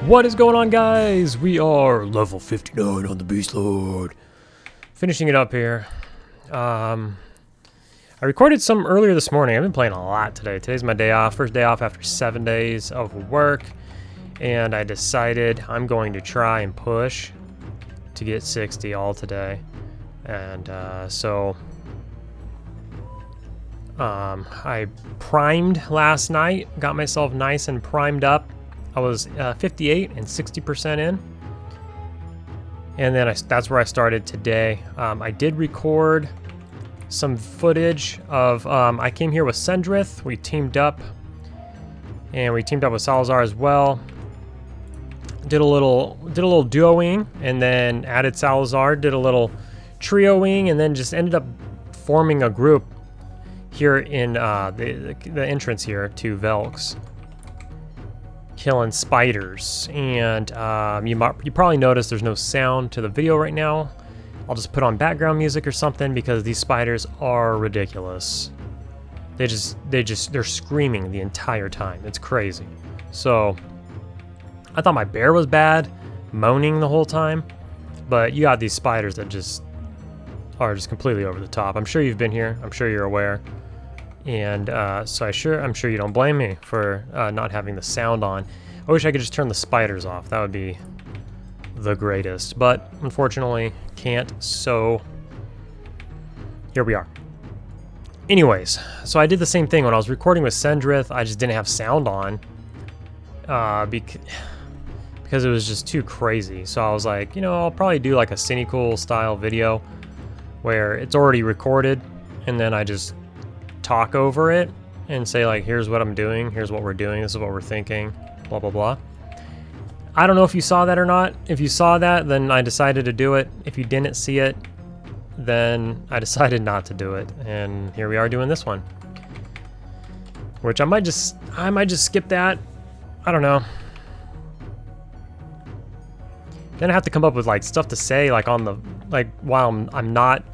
What is going on, guys? We are level 59 on the Beastlord. Finishing it up here. I recorded some earlier this morning. I've been playing a lot today. Today's my day off. First day off after 7 days of work. And I decided I'm going to try and push to get 60 all today. And I primed last night. Got myself nice and primed up. I was 58 and 60% in, and then that's where I started today. I did record some footage of, I came here with Sendrith, we teamed up, and we teamed up with Salazar as well. Did a little duoing, and then added Salazar, did a little trioing, and then just ended up forming a group here in the entrance here to Velks. Killing spiders, and you probably noticed there's no sound to the video right now. I'll just put on background music or something because these spiders are ridiculous. They're screaming the entire time. It's crazy. So I thought my bear was bad, moaning the whole time, but you got these spiders that are just completely over the top. I'm sure you've been here. I'm sure you're aware. And so I'm sure you don't blame me for not having the sound on. I wish I could just turn the spiders off. That would be the greatest, but unfortunately can't, so here we are. Anyways, so I did the same thing when I was recording with Sendrith. I just didn't have sound on because it was just too crazy. So I was like, I'll probably do like a Cynical style video where it's already recorded, and then I just talk over it and say, like, here's what I'm doing, here's what we're doing, this is what we're thinking, blah blah blah. I don't know if you saw that or not. If you saw that, then I decided to do it. If you didn't see it, then I decided not to do it, and here we are doing this one, which I might just skip that. I don't know. Then I have to come up with like stuff to say, like on the, like, while I'm not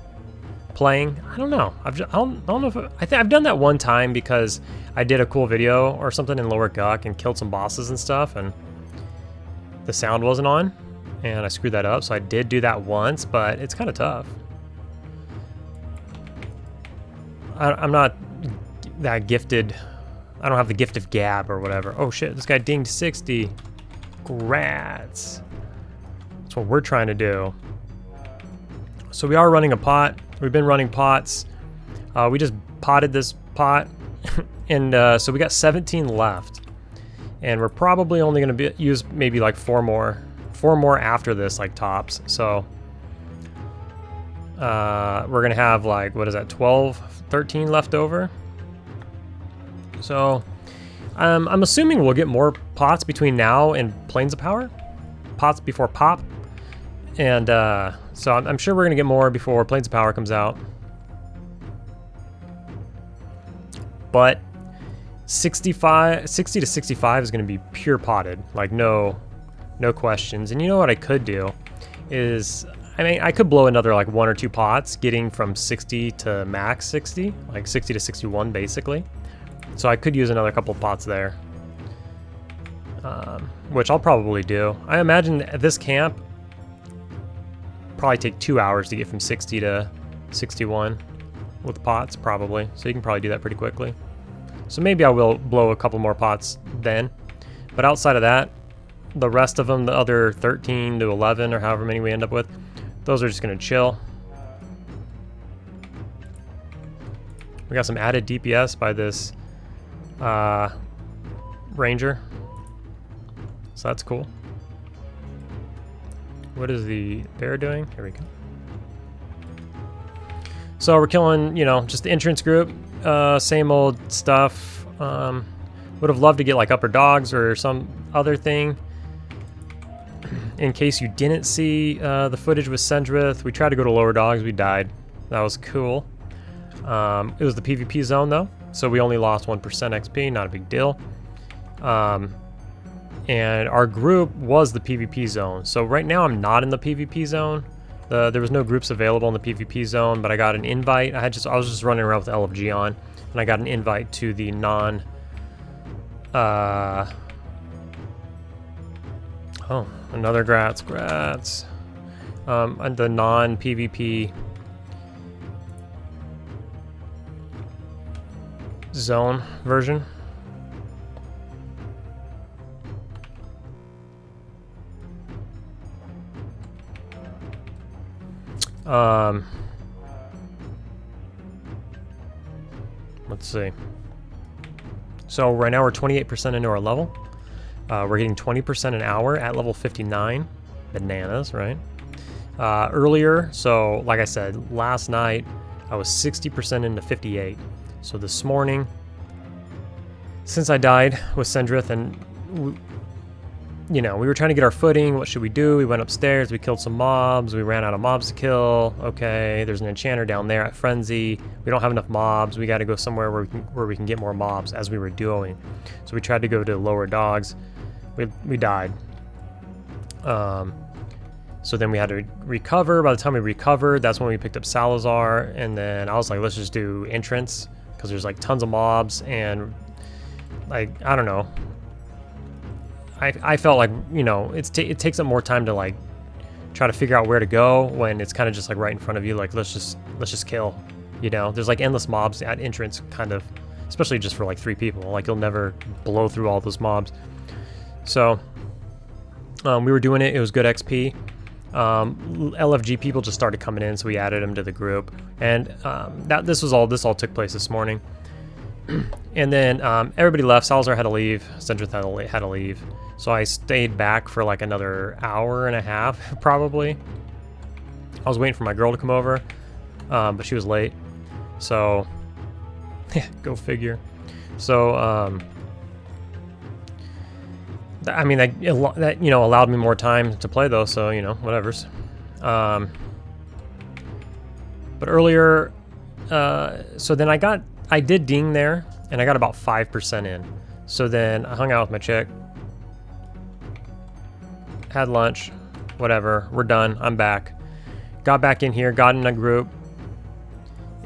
playing. I don't know. I don't know if I think I've done that one time because I did a cool video or something in Lower Guck and killed some bosses and stuff, and the sound wasn't on, and I screwed that up. So I did do that once, but it's kind of tough. I'm not that gifted. I don't have the gift of gab or whatever. Oh shit! This guy dinged 60. Grats. That's what we're trying to do. So we are running a pot. We've been running pots. We just potted this pot, and so we got 17 left, and we're probably only going to use maybe like four more after this, like tops. So we're going to have like, what is that, 12, 13 left over. So I'm assuming we'll get more pots between now and Plains of Power, pots before pop, and so I'm sure we're going to get more before Plains of Power comes out. But 60 to 65 is going to be pure potted, like no questions. And you know what I could do is, I could blow another like 1 or 2 pots, getting from 60 to max 60, like 60 to 61 basically. So I could use another couple of pots there, which I'll probably do. I imagine at this camp, probably take 2 hours to get from 60 to 61 with pots, probably. So you can probably do that pretty quickly. So maybe I will blow a couple more pots then. But outside of that, the rest of them, the other 13 to 11 or however many we end up with, those are just going to chill. We got some added DPS by this Ranger. So that's cool. What is the bear doing? Here we go. So we're killing, just the entrance group. Same old stuff. Would have loved to get like upper dogs or some other thing. In case you didn't see the footage with Sendrith, we tried to go to lower dogs. We died. That was cool. It was the PvP zone though, so we only lost 1% XP. Not a big deal. And our group was the PvP zone. So right now I'm not in the PvP zone. There was no groups available in the PvP zone, but I got an invite. I was just running around with LFG on, and I got an invite to the Oh, another grats. And the non-PvP zone version. Let's see. So right now we're 28% into our level. We're getting 20% an hour at level 59. Bananas, right? Earlier, so like I said, last night I was 60% into 58. So this morning, since I died with Sendrith and we were trying to get our footing. What should we do? We went upstairs, we killed some mobs, we ran out of mobs to kill. Okay, there's an enchanter down there at Frenzy. We don't have enough mobs. We got to go somewhere where we can get more mobs, as we were doing. So we tried to go to lower dogs. We died. So then we had to recover. By the time we recovered, that's when we picked up Salazar, and then I was like, let's just do entrance, because there's like tons of mobs, and like, I don't know. I felt like, it takes up more time to like try to figure out where to go when it's kind of just like right in front of you. Like, let's just kill, there's like endless mobs at entrance, kind of, especially just for like 3 people. Like, you'll never blow through all those mobs. So we were doing it. It was good XP. LFG people just started coming in, so we added them to the group, and this all took place this morning. And then everybody left. Salazar had to leave. Sendrith had to leave. So I stayed back for like another hour and a half, probably. I was waiting for my girl to come over, but she was late. So, go figure. So, I mean, that allowed me more time to play though. So whatever's. But earlier, so then I did ding there, and I got about 5% in. So then I hung out with my chick, had lunch, whatever, we're done, I'm back. Got back in here, got in a group,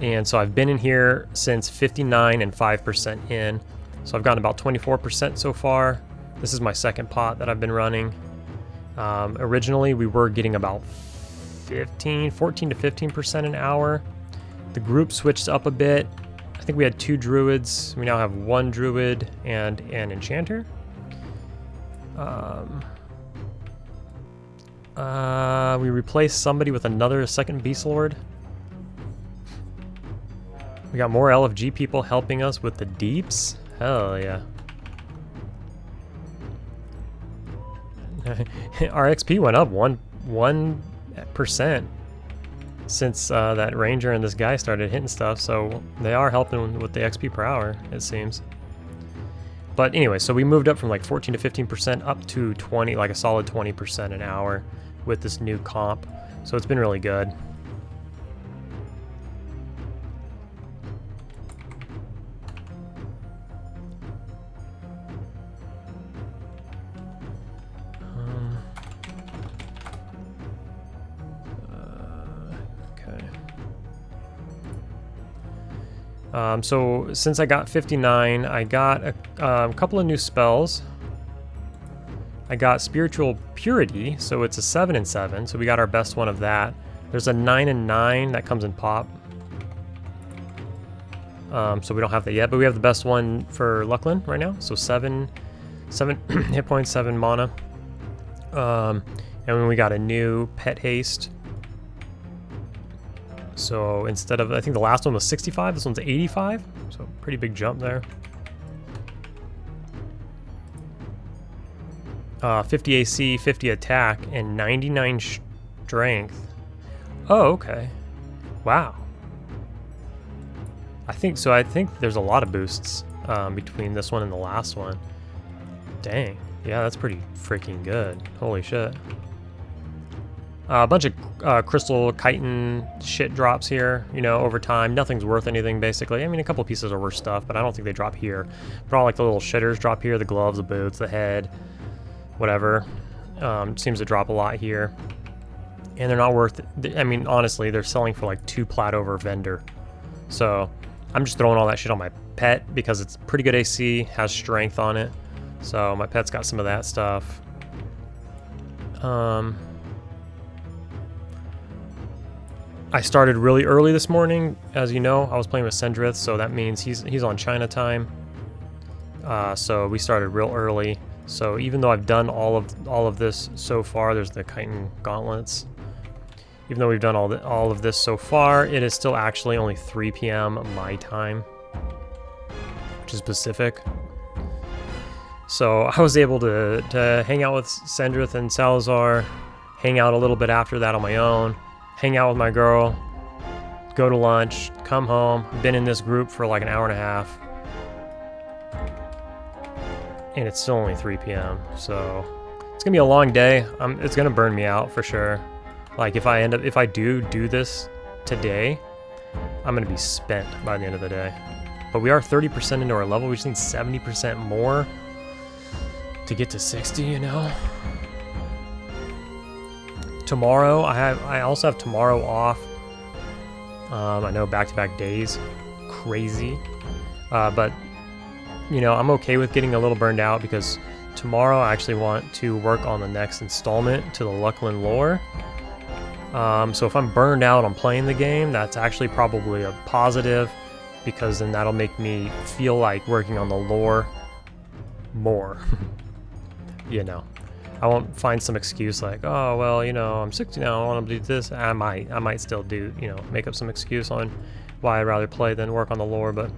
and so I've been in here since 59 and 5% in. So I've gotten about 24% so far. This is my second pot that I've been running. Originally, we were getting about 14 to 15% an hour. The group switched up a bit. I think we had 2 druids. We now have 1 druid and an enchanter. We replaced somebody with another second Beastlord. We got more LFG people helping us with the deeps. Hell yeah. Our XP went up 1% since that ranger and this guy started hitting stuff, so they are helping with the XP per hour, it seems. But anyway, so we moved up from like 14 to 15% up to 20, like a solid 20% an hour with this new comp. So it's been really good. So since I got 59, I got a couple of new spells. I got Spiritual Purity, so it's a 7 and 7, so we got our best one of that. There's a 9 and 9 that comes in pop. So we don't have that yet, but we have the best one for Luclin right now. So 7 hit points, 7 mana. And then we got a new Pet Haste. So instead of, I think the last one was 65, this one's 85. So pretty big jump there. 50 AC, 50 attack, and 99 strength. Oh, okay. Wow. I think there's a lot of boosts between this one and the last one. Dang. Yeah, that's pretty freaking good. Holy shit. A bunch of crystal chitin shit drops here, over time. Nothing's worth anything, basically. I mean, a couple pieces are worth stuff, but I don't think they drop here. But all like the little shitters drop here, the gloves, the boots, the head, whatever. Seems to drop a lot here. And they're not worth, I mean, honestly, they're selling for like 2 plat over vendor. So I'm just throwing all that shit on my pet because it's pretty good AC, has strength on it. So my pet's got some of that stuff. I started really early this morning. As you know, I was playing with Sendrith, so that means he's on China time. So we started real early. So even though I've done all of this so far, there's the chitin gauntlets. Even though we've done all of this so far, it is still actually only 3 p.m. my time, which is Pacific. So I was able to hang out with Sendrith and Salazar, hang out a little bit after that on my own, hang out with my girl, go to lunch, come home. Been in this group for like an hour and a half. And it's still only 3 p.m. So it's gonna be a long day. It's gonna burn me out for sure. Like if I do this today, I'm gonna be spent by the end of the day. But we are 30% into our level. We just need 70% more to get to 60, you know? Tomorrow, I also have tomorrow off. I know back-to-back days, crazy. But, you know, I'm okay with getting a little burned out because tomorrow I actually want to work on the next installment to the Luclin lore. So if I'm burned out on playing the game, that's actually probably a positive because then that'll make me feel like working on the lore more. You know, I won't find some excuse like, oh, well, you know, I'm 60 now, I want to do this. I might still do, you know, make up some excuse on why I'd rather play than work on the lore, but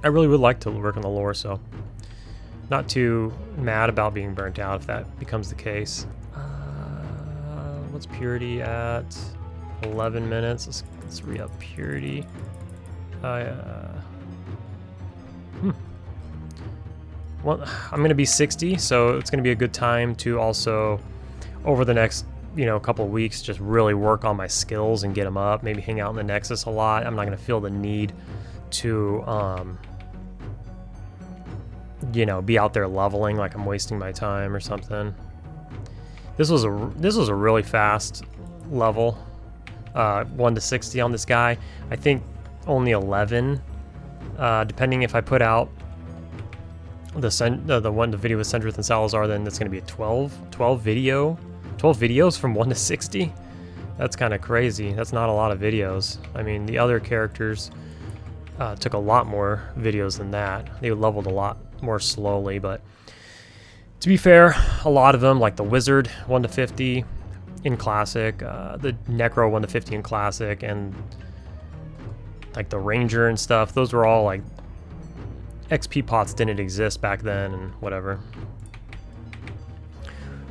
I really would like to work on the lore, so not too mad about being burnt out if that becomes the case. What's purity at? 11 minutes. Let's re-up purity. Well, I'm going to be 60, so it's going to be a good time to also, over the next, you know, couple of weeks, just really work on my skills and get them up. Maybe hang out in the Nexus a lot. I'm not going to feel the need to, you know, be out there leveling like I'm wasting my time or something. This was a really fast level, 1 to 60 on this guy. I think only 11, depending if I put out the video with Sendrith and Salazar, then that's going to be a 12 videos from 1 to 60. That's kind of crazy. That's not a lot of videos. I mean, the other characters took a lot more videos than that. They leveled a lot more slowly, but to be fair, a lot of them, like the Wizard 1 to 50 in Classic, the Necro 1 to 50 in Classic, and like the Ranger and stuff, those were all like XP pots didn't exist back then and whatever.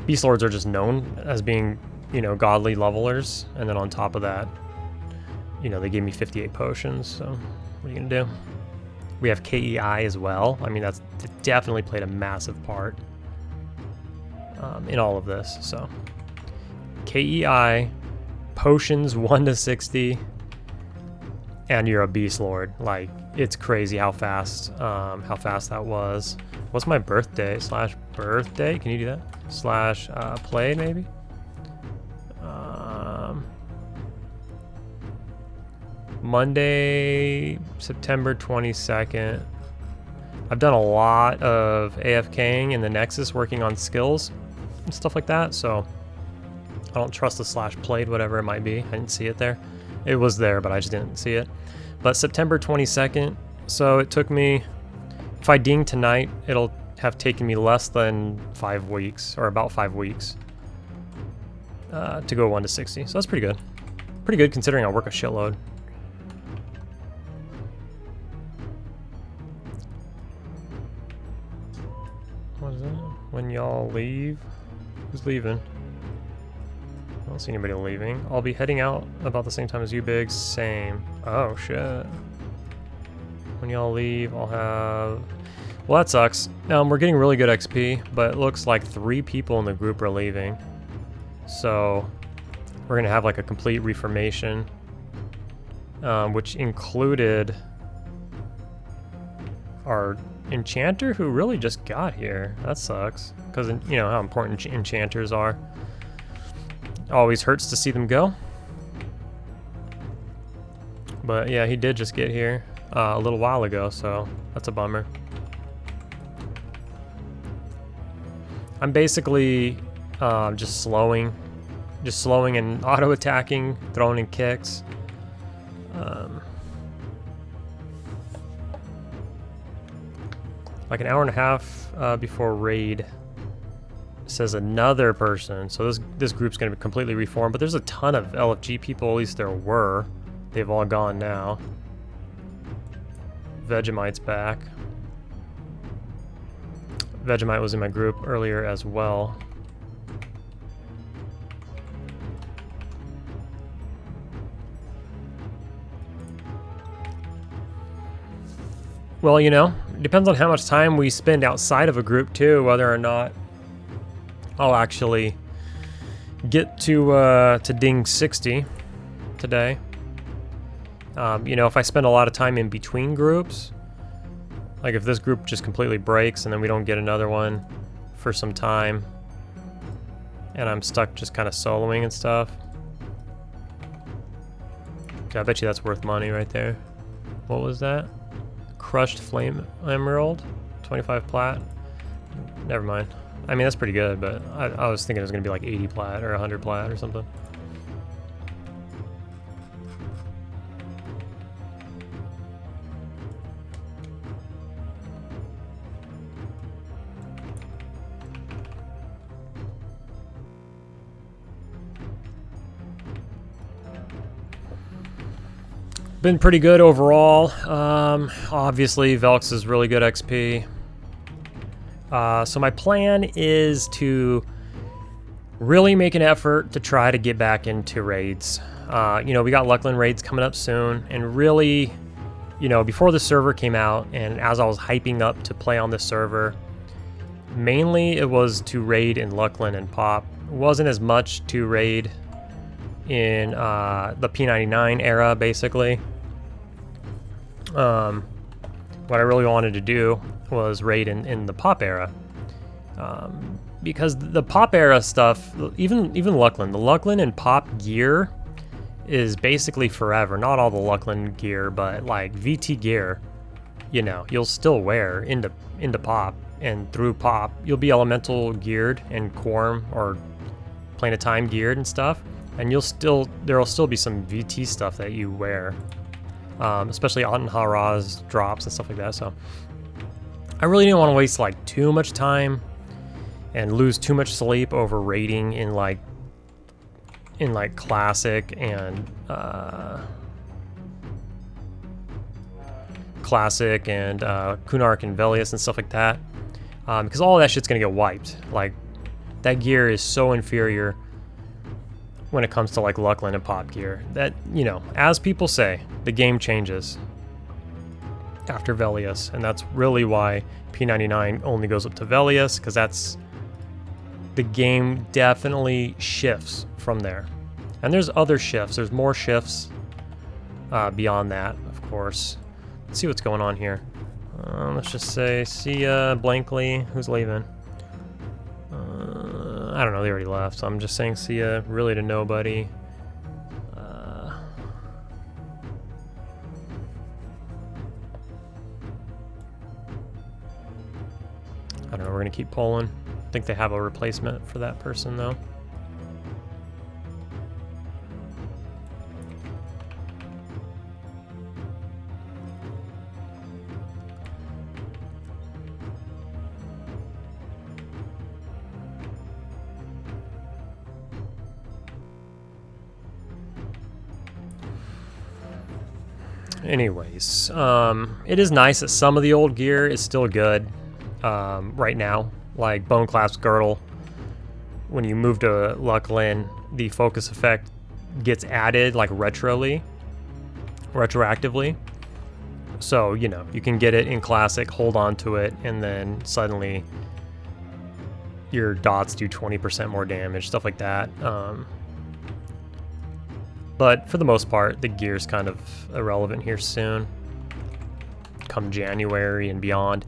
Beastlords are just known as being, you know, godly levelers, and then on top of that, you know, they gave me 58 potions, so what are you gonna do? We have KEI as well. I mean, that's definitely played a massive part in all of this, so KEI, potions 1 to 60, and you're a Beastlord. Like, it's crazy how fast that was. What's my birthday / birthday? Can you do that? / play maybe? Monday, September 22nd. I've done a lot of AFKing in the Nexus, working on skills and stuff like that, so I don't trust the / played, whatever it might be. I didn't see it there. It was there, but I just didn't see it. But September 22nd, so it took me, if I ding tonight, it'll have taken me less than 5 weeks, or about 5 weeks, to go 1 to 60. So that's pretty good. Pretty good considering I work a shitload. What is that? When y'all leave? Who's leaving? I don't see anybody leaving. I'll be heading out about the same time as you, Biggs. Same. Oh, shit. When y'all leave, I'll have... Well, that sucks. We're getting really good XP, but it looks like 3 people in the group are leaving. So, we're going to have like a complete reformation, which included our enchanter, who really just got here. That sucks, because you know how important enchanters are. Always hurts to see them go. But yeah, he did just get here a little while ago, so that's a bummer. I'm basically just slowing and auto attacking, throwing in kicks. Like an hour and a half before raid, says another person. So this group's going to be completely reformed, but there's a ton of LFG people, at least there were. They've all gone now. Vegemite's back. Vegemite was in my group earlier as well. Well, you know, it depends on how much time we spend outside of a group too, whether or not I'll actually get to ding 60 today. You know, if I spend a lot of time in between groups, like if this group just completely breaks and then we don't get another one for some time, and I'm stuck just kind of soloing and stuff. Okay, I bet you that's worth money right there. What was that? Crushed Flame Emerald, 25 plat. Never mind. I mean, that's pretty good, but I was thinking it was going to be like 80 plat or 100 plat or something. Been pretty good overall. Obviously, Velks is really good XP. So my plan is to really make an effort to try to get back into raids. You know, we got Luclin raids coming up soon, and really, you know, before the server came out, and as I was hyping up to play on this server, mainly it was to raid in Luclin and Pop. It wasn't as much to raid in the P99 era, basically. What I really wanted to do was raid in the Pop era, because the Pop era stuff, even Luclin, the Luclin and Pop gear is basically forever. Not all the Luclin gear, but like VT gear, you know, you'll still wear into Pop, and through Pop you'll be elemental geared and Quarm or Plane of Time geared and stuff, and there'll still be some VT stuff that you wear. Especially Aten Haraz drops and stuff like that. So I really didn't want to waste like too much time and lose too much sleep over raiding in like classic and Kunark and Velius and stuff like that, because all of that shit's gonna get wiped. Like, that gear is so inferior when it comes to like Luclin and Pop gear, that, you know, as people say, the game changes after Velius, and that's really why P99 only goes up to Velius, because that's the game definitely shifts from there. And there's other shifts, there's more shifts beyond that, of course. Let's see what's going on here. Let's just say, see ya, blankly. Who's leaving? I don't know, they already left, so I'm just saying see ya really to nobody. I don't know, we're gonna keep polling. I think they have a replacement for that person though. Anyways, it is nice that some of the old gear is still good right now, like Bone Clasp Girdle. When you move to Luclin, the focus effect gets added like retroactively. So, you know, you can get it in Classic, hold on to it, and then suddenly your dots do 20% more damage, stuff like that. But for the most part, the gear's kind of irrelevant here soon, come January and beyond.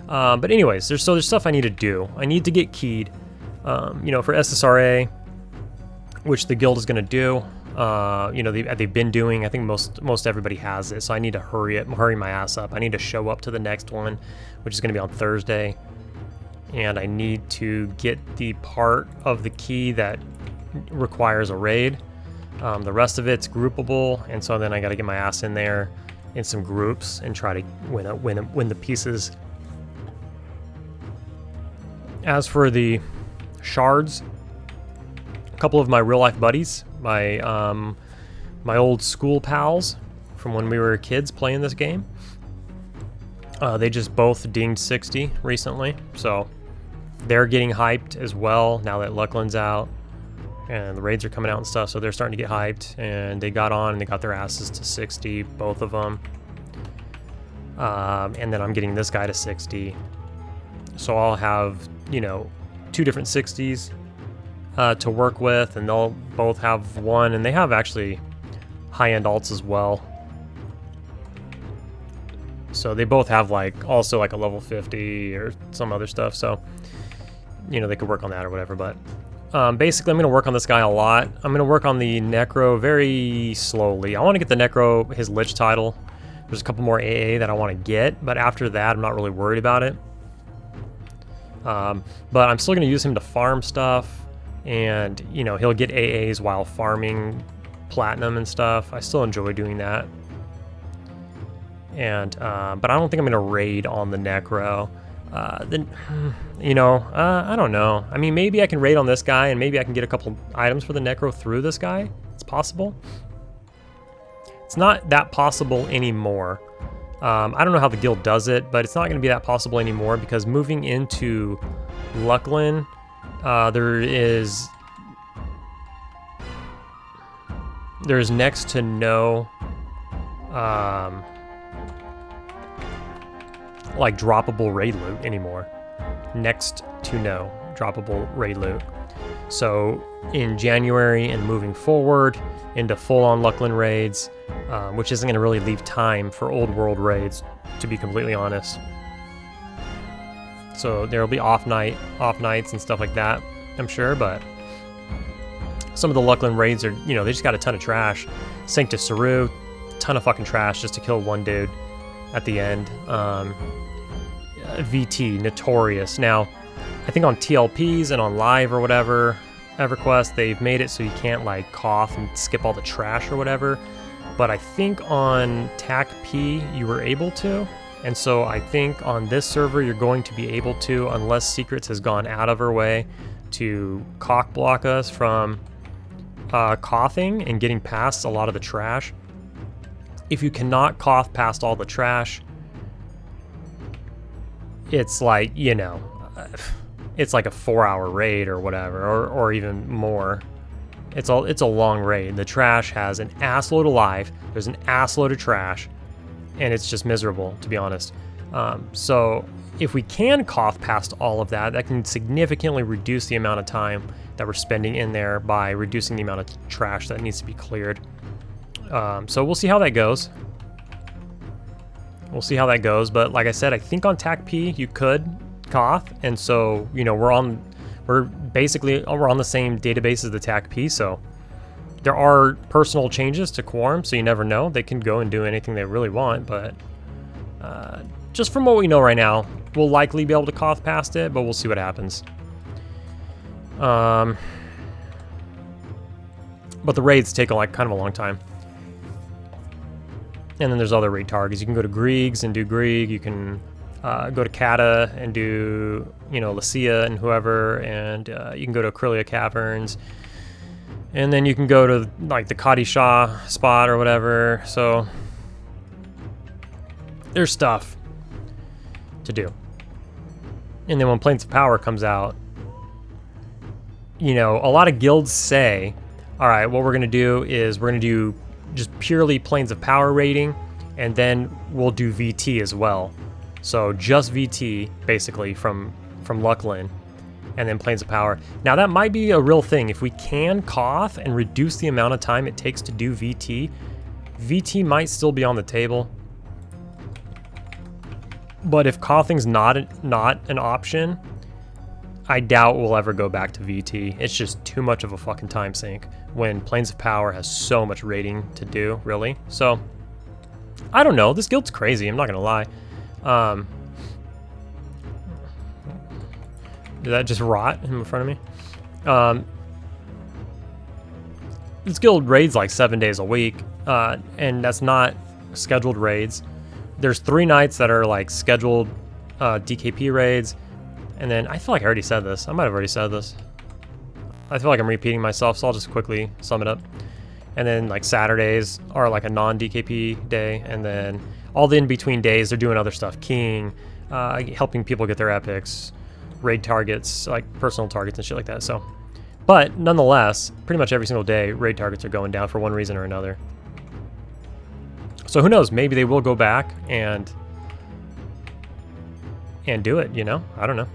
But anyways, there's stuff I need to do. I need to get keyed, you know, for SSRA, which the guild is going to do. You know, they've been doing. I think most everybody has it, so I need to hurry my ass up. I need to show up to the next one, which is going to be on Thursday, and I need to get the part of the key that requires a raid. The rest of it's groupable, and so then I got to get my ass in there in some groups and try to win the pieces. As for the shards, a couple of my real life buddies, my old school pals from when we were kids playing this game, they just both dinged 60 recently, so they're getting hyped as well now that Luclin's out and the raids are coming out and stuff, so they're starting to get hyped, and they got on and they got their asses to 60, both of them. And then I'm getting this guy to 60, so I'll have, you know, 2 different 60s to work with, and they'll both have one, and they have actually high-end alts as well. So they both have like also like a level 50 or some other stuff, so you know they could work on that or whatever. But basically I'm going to work on this guy a lot. I'm going to work on the Necro very slowly. I want to get the Necro his Lich title. There's a couple more AA that I want to get, but after that I'm not really worried about it. But I'm still going to use him to farm stuff, and you know he'll get AAs while farming platinum and stuff. I still enjoy doing that. And but I don't think I'm gonna raid on the Necro. Then you know, I don't know. I mean, maybe I can raid on this guy, and maybe I can get a couple items for the Necro through this guy. It's possible. It's not that possible anymore. I don't know how the guild does it, but it's not going to be that possible anymore because moving into Luclin, there's next to no like droppable raid loot anymore. Next to no droppable raid loot. So in January and moving forward into full-on Luclin raids, which isn't going to really leave time for old world raids, to be completely honest. So there'll be off nights and stuff like that, I'm sure, but some of the Luclin raids are, you know, they just got a ton of trash. Sanctus Saru, ton of fucking trash just to kill one dude at the end. VT, Notorious. Now, I think on TLPs and on live or whatever, EverQuest, they've made it so you can't like cough and skip all the trash or whatever. But I think on TAC P you were able to. And so I think on this server you're going to be able to, unless Secrets has gone out of her way to cock block us from coughing and getting past a lot of the trash. If you cannot cough past all the trash, it's like, you know, it's like a 4-hour raid or whatever, or even more. It's a long raid. The trash has an assload of life. There's an assload of trash, and it's just miserable, to be honest. So if we can cough past all of that, that can significantly reduce the amount of time that we're spending in there by reducing the amount of trash that needs to be cleared. So we'll see how that goes. We'll see how that goes. But like I said, I think on TAC P you could cough, and so you know we're on the same database as the TAC P, so there are personal changes to Quarm, so you never know. They can go and do anything they really want, but just from what we know right now, we'll likely be able to cough past it, but we'll see what happens. But the raids take like kind of a long time. And then there's other raid targets. You can go to Griegs and do Grieg. You can go to Kata and do, you know, Lycia and whoever, and you can go to Acrylia Caverns. And then you can go to like the Kadi Shah spot or whatever. So there's stuff to do. And then when Planes of Power comes out, you know, a lot of guilds say, all right, what we're going to do is we're going to do just purely Planes of Power raiding, and then we'll do VT as well. So just VT, basically, from Luclin, and then Planes of Power. Now that might be a real thing. If we can cough and reduce the amount of time it takes to do VT, VT might still be on the table. But if coughing's not an option, I doubt we'll ever go back to VT. It's just too much of a fucking time sink when Planes of Power has so much raiding to do, really. So, I don't know. This guild's crazy, I'm not gonna lie. Did that just rot in front of me? This guild raids like 7 days a week, and that's not scheduled raids. There's 3 nights that are like scheduled DKP raids, and then I feel like I already said this. I might have already said this. I feel like I'm repeating myself, so I'll just quickly sum it up. And then like Saturdays are like a non-DKP day, and then all the in-between days they're doing other stuff, keying, helping people get their epics, raid targets, like personal targets and shit like that. So. But nonetheless, pretty much every single day, raid targets are going down for one reason or another. So who knows? Maybe they will go back and do it. You know, I don't know.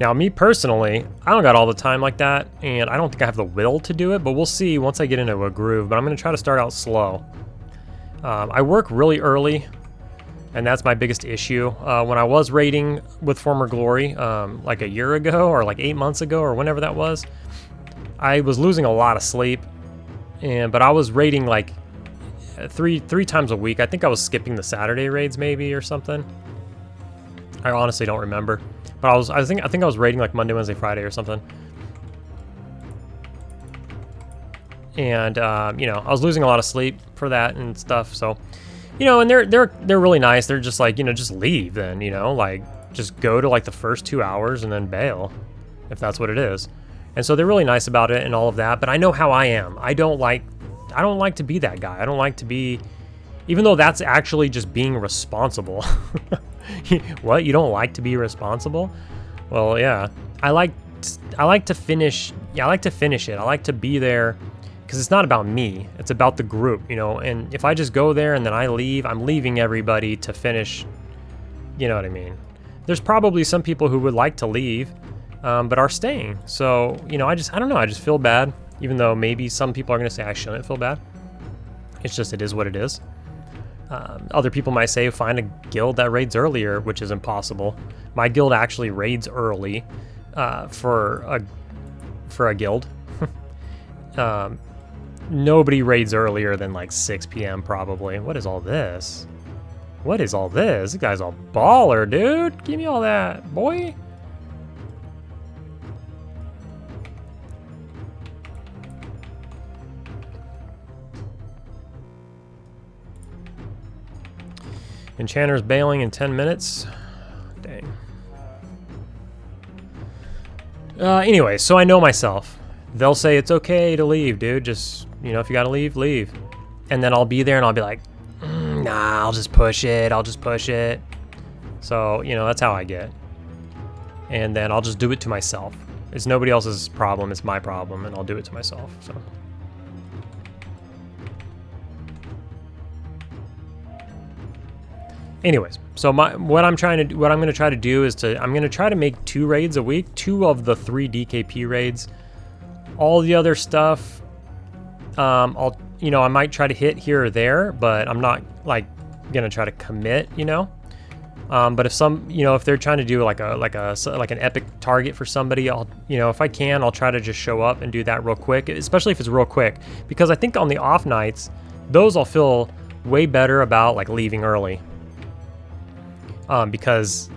Now, me personally, I don't got all the time like that, and I don't think I have the will to do it, but we'll see once I get into a groove. But I'm going to try to start out slow. I work really early, and that's my biggest issue. When I was raiding with Former Glory, like a year ago, or like 8 months ago, or whenever that was, I was losing a lot of sleep, but I was raiding like three times a week. I think I was skipping the Saturday raids maybe or something. I honestly don't remember. But I think I was raiding like Monday, Wednesday, Friday or something. And you know, I was losing a lot of sleep for that and stuff. So, you know, and they're really nice. They're just like, you know, just leave then, you know, like just go to like the first 2 hours and then bail, if that's what it is. And so they're really nice about it and all of that. But I know how I am. I don't like to be that guy. I don't like to be, even though that's actually just being responsible. What, you don't like to be responsible? Well, yeah, I like to finish. Yeah, I like to finish it. I like to be there because it's not about me. It's about the group, you know. And if I just go there and then I leave, I'm leaving everybody to finish. You know what I mean? There's probably some people who would like to leave, but are staying. So, you know, I don't know. I just feel bad, even though maybe some people are gonna say I shouldn't feel bad. It's just, it is what it is. Other people might say find a guild that raids earlier, which is impossible. My guild actually raids early for a guild. Nobody raids earlier than like 6 p.m. probably. What is all this? What is all this? This guy's a baller, dude. Give me all that, boy. Enchanter's bailing in 10 minutes. Dang. Anyway, so I know myself. They'll say it's okay to leave, dude. Just, you know, if you gotta leave, leave. And then I'll be there and I'll be like, nah, I'll just push it. I'll just push it. So, you know, that's how I get. And then I'll just do it to myself. It's nobody else's problem. It's my problem, and I'll do it to myself. So. Anyways, so what I'm going to try to do is I'm going to try to make 2 raids a week, 2 of the 3 DKP raids. All the other stuff, I might try to hit here or there, but I'm not like going to try to commit, you know. But if they're trying to do like an epic target for somebody, if I can, I'll try to just show up and do that real quick, especially if it's real quick, because I think on the off nights, those I'll feel way better about like leaving early. Because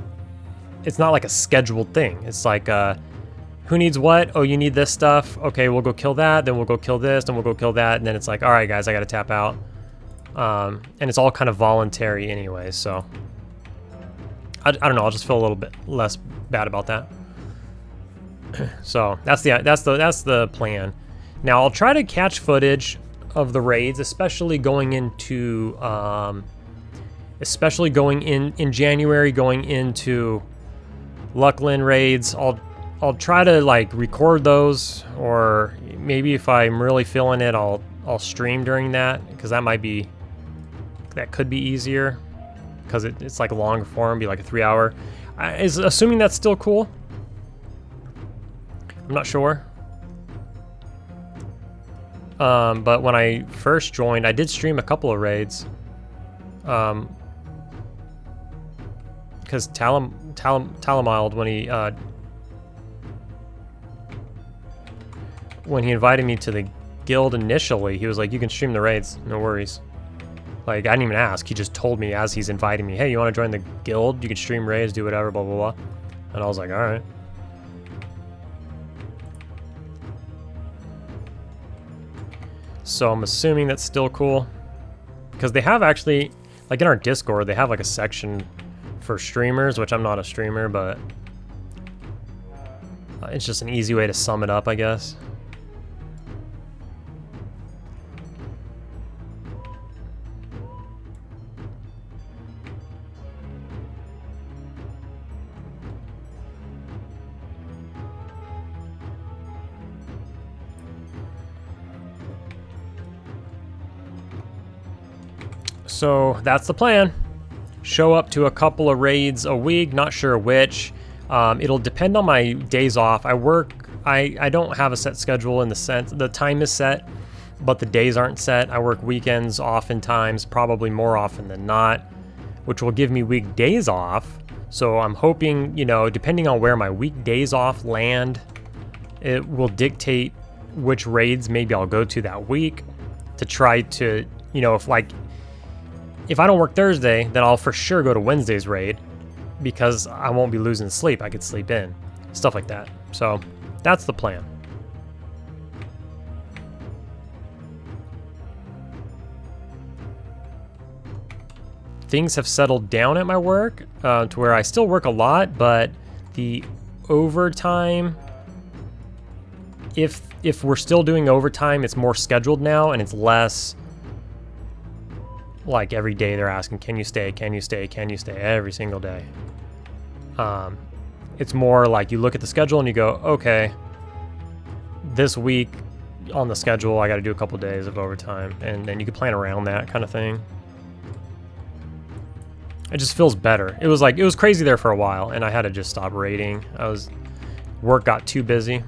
it's not like a scheduled thing. It's like, who needs what? Oh, you need this stuff. Okay, we'll go kill that. Then we'll go kill this. Then we'll go kill that. And then it's like, all right, guys, I got to tap out. And it's all kind of voluntary anyway. So I don't know. I'll just feel a little bit less bad about that. So that's the plan. Now I'll try to catch footage of the raids, especially going into. Especially going in January, going into Luclin raids. I'll try to like record those, or maybe if I'm really feeling it, I'll stream during that, because that could be easier, because it's like long form, be like a 3-hour. Is assuming that's still cool. I'm not sure. But when I first joined, I did stream a couple of raids. Because Talamild, when he when he invited me to the guild initially, he was like, you can stream the raids, no worries. Like, I didn't even ask. He just told me as he's inviting me, hey, you want to join the guild? You can stream raids, do whatever, blah, blah, blah. And I was like, all right. So I'm assuming that's still cool. Because they have actually, like in our Discord, they have like a section for streamers, which I'm not a streamer, but it's just an easy way to sum it up, I guess. So that's the plan. Show up to a couple of raids a week, not sure which. It'll depend on my days off. I don't have a set schedule in the sense, the time is set, but the days aren't set. I work weekends oftentimes, probably more often than not, which will give me weekdays off. So I'm hoping, you know, depending on where my weekdays off land, it will dictate which raids maybe I'll go to that week to try to, you know, if I don't work Thursday, then I'll for sure go to Wednesday's raid because I won't be losing sleep. I could sleep in, stuff like that. So that's the plan. Things have settled down at my work to where I still work a lot, but the overtime, if we're still doing overtime, it's more scheduled now and it's less like every day they're asking, can you stay, can you stay, can you stay, every single day. It's more like you look at the schedule and you go, okay, this week on the schedule, I got to do a couple days of overtime, and then you can plan around that kind of thing. It just feels better. It was crazy there for a while, and I had to just stop raiding. Work got too busy.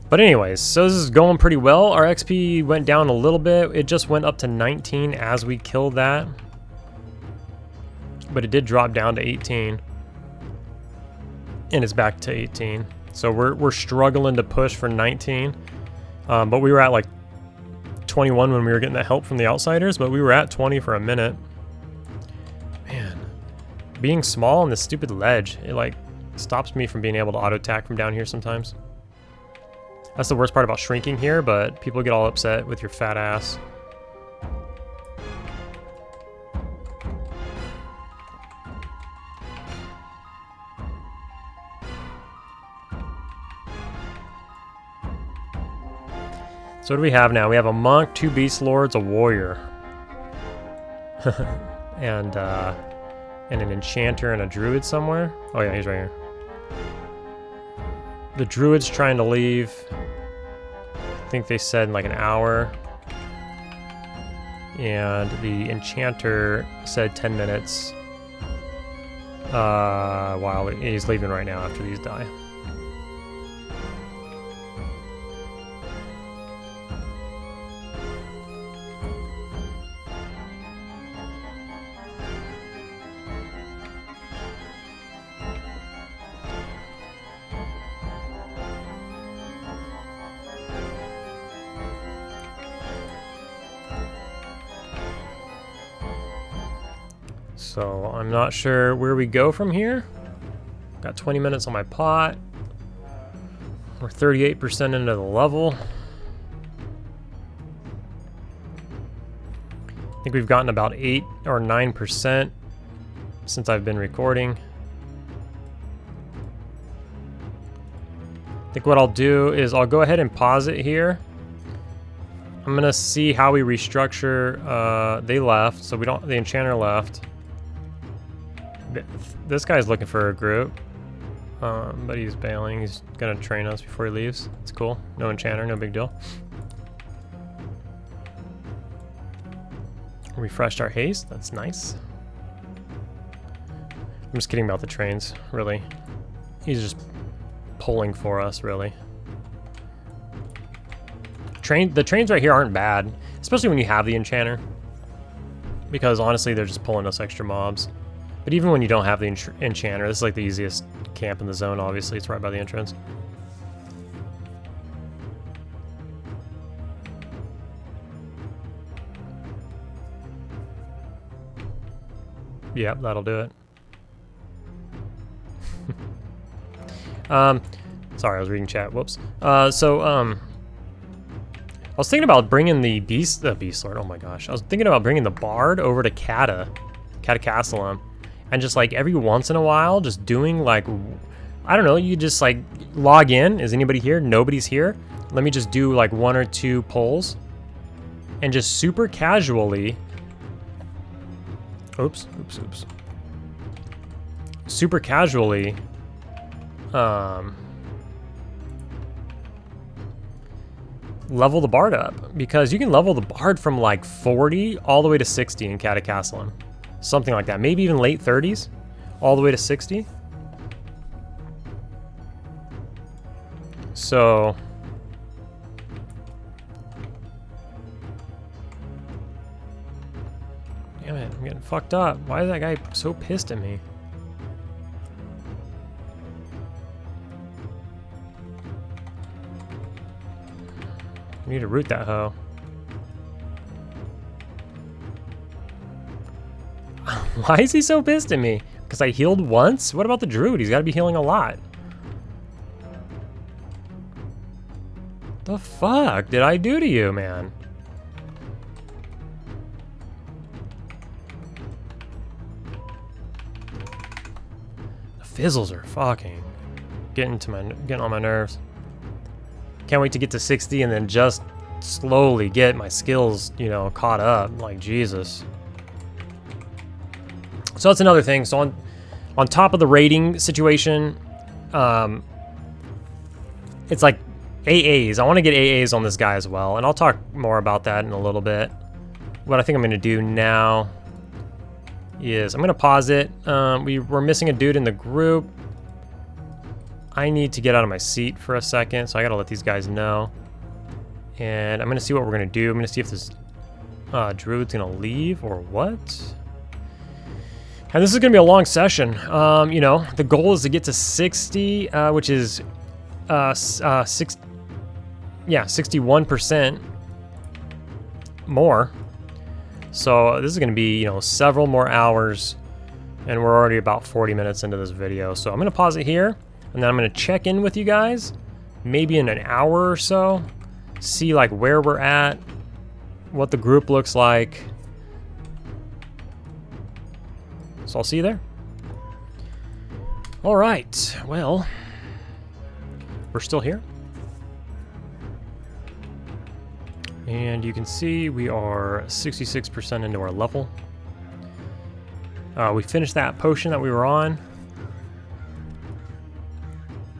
But anyways, so this is going pretty well. Our XP went down a little bit. It just went up to 19 as we killed that. But it did drop down to 18. And it's back to 18. So we're struggling to push for 19. But we were at like 21 when we were getting the help from the outsiders, but we were at 20 for a minute. Man, being small on this stupid ledge, it like stops me from being able to auto attack from down here sometimes. That's the worst part about shrinking here, but people get all upset with your fat ass. So what do we have now? We have a monk, 2 beast lords, a warrior. and an enchanter and a druid somewhere. Oh yeah, he's right here. The druid's trying to leave. I think they said in like an hour. And the enchanter said 10 minutes. While he's leaving right now after these die. So I'm not sure where we go from here. Got 20 minutes on my pot. We're 38% into the level. I think we've gotten about 8 or 9% since I've been recording. I think what I'll do is I'll go ahead and pause it here. I'm gonna see how we restructure. They left, so we don't. The enchanter left. This guy's looking for a group, but he's bailing. He's gonna train us before he leaves. It's cool. No enchanter, no big deal. Refreshed our haste. That's nice. I'm just kidding about the trains, really. He's just pulling for us, really. The trains right here aren't bad, especially when you have the enchanter. because honestly they're just pulling us extra mobs. But even when you don't have the enchanter, this is like the easiest camp in the zone, obviously. It's right by the entrance. Yep, that'll do it. Sorry, I was reading chat. Whoops. I was thinking about bringing the Beastlord. Oh my gosh, I was thinking about bringing the Bard over to Catacastlum, and just like every once in a while, just doing like, I don't know, you just like log in. Is anybody here? Nobody's here. Let me just do like 1 or 2 polls, and just super casually. Oops. Super casually. Level the Bard up, because you can level the Bard from like 40 all the way to 60 in Catacastlum. Something like that. Maybe even late 30s all the way to 60. So damn it, I'm getting fucked up. Why is that guy so pissed at me? We need to root that hoe. Why is he so pissed at me? Because I healed once? What about the druid? He's got to be healing a lot. The fuck did I do to you, man? The fizzles are fucking getting on my nerves. Can't wait to get to 60 and then just slowly get my skills, you know, caught up. Like, Jesus. So that's another thing. So on top of the rating situation, it's like AAs. I want to get AAs on this guy as well, and I'll talk more about that in a little bit. What I think I'm going to do now is I'm going to pause it. We're missing a dude in the group. I need to get out of my seat for a second, so I gotta let these guys know. And I'm gonna see what we're gonna do. I'm gonna see if this druid's gonna leave or what. And this is gonna be a long session. You know, the goal is to get to 60, which is 61% more. So this is gonna be, you know, several more hours, and we're already about 40 minutes into this video. So I'm gonna pause it here. And then I'm gonna check in with you guys, maybe in an hour or so, see like where we're at, what the group looks like. So I'll see you there. All right, well, we're still here. And you can see we are 66% into our level. We finished that potion that we were on.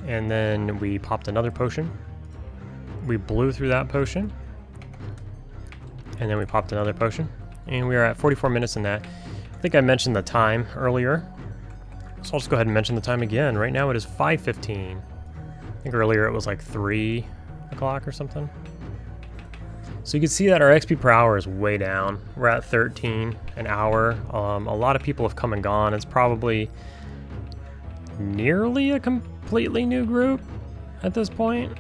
And then we popped another potion. We blew through that potion. And then we popped another potion. And we are at 44 minutes in that. I think I mentioned the time earlier. So I'll just go ahead and mention the time again. Right now it is 5:15. I think earlier it was like 3 o'clock or something. So you can see that our XP per hour is way down. We're at 13 an hour. A lot of people have come and gone. It's probably nearly a completely new group at this point.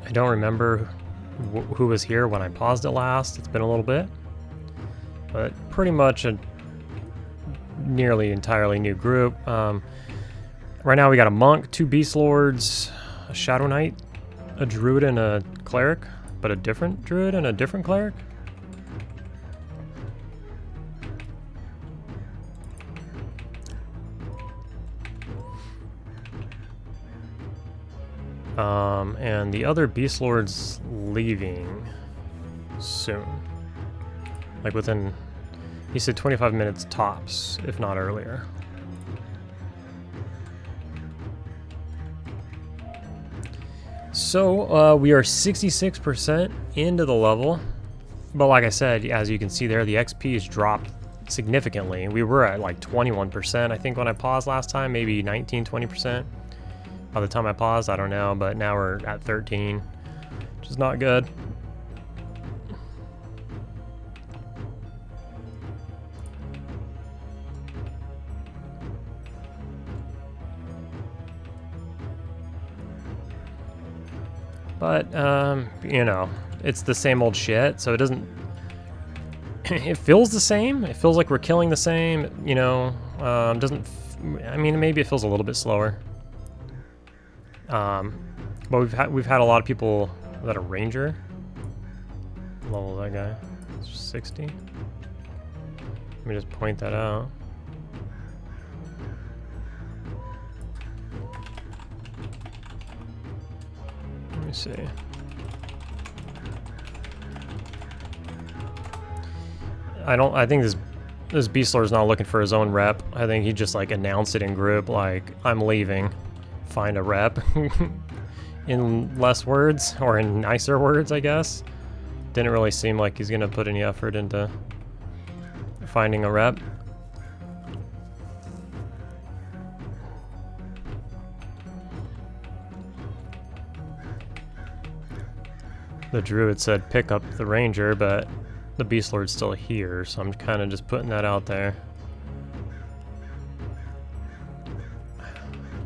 I don't remember who was here when I paused it last. It's been a little bit, but pretty much a nearly entirely new group. Right now we got a monk, 2 Beastlords, a Shadow Knight, a druid, and a cleric, but a different druid and a different cleric. And the other Beastlord's leaving soon. Like within, he said 25 minutes tops, if not earlier. So we are 66% into the level. But like I said, as you can see there, the XP has dropped significantly. We were at like 21%, I think, when I paused last time, maybe 19, 20%. By the time I paused, I don't know, but now we're at 13, which is not good. But, you know, it's the same old shit, so it doesn't... It feels the same. It feels like we're killing the same, you know. Doesn't... I mean, maybe it feels a little bit slower. But we've had a lot of people... Is that a ranger? Level that guy. 60. Let me just point that out. Let me see. I think this Beastlord is not looking for his own rep. I think he just like announced it in group, like, I'm leaving. Find a rep. In less words, or in nicer words, I guess. Didn't really seem like he's gonna put any effort into finding a rep. The druid said pick up the ranger, but the Beastlord's still here, so I'm kind of just putting that out there.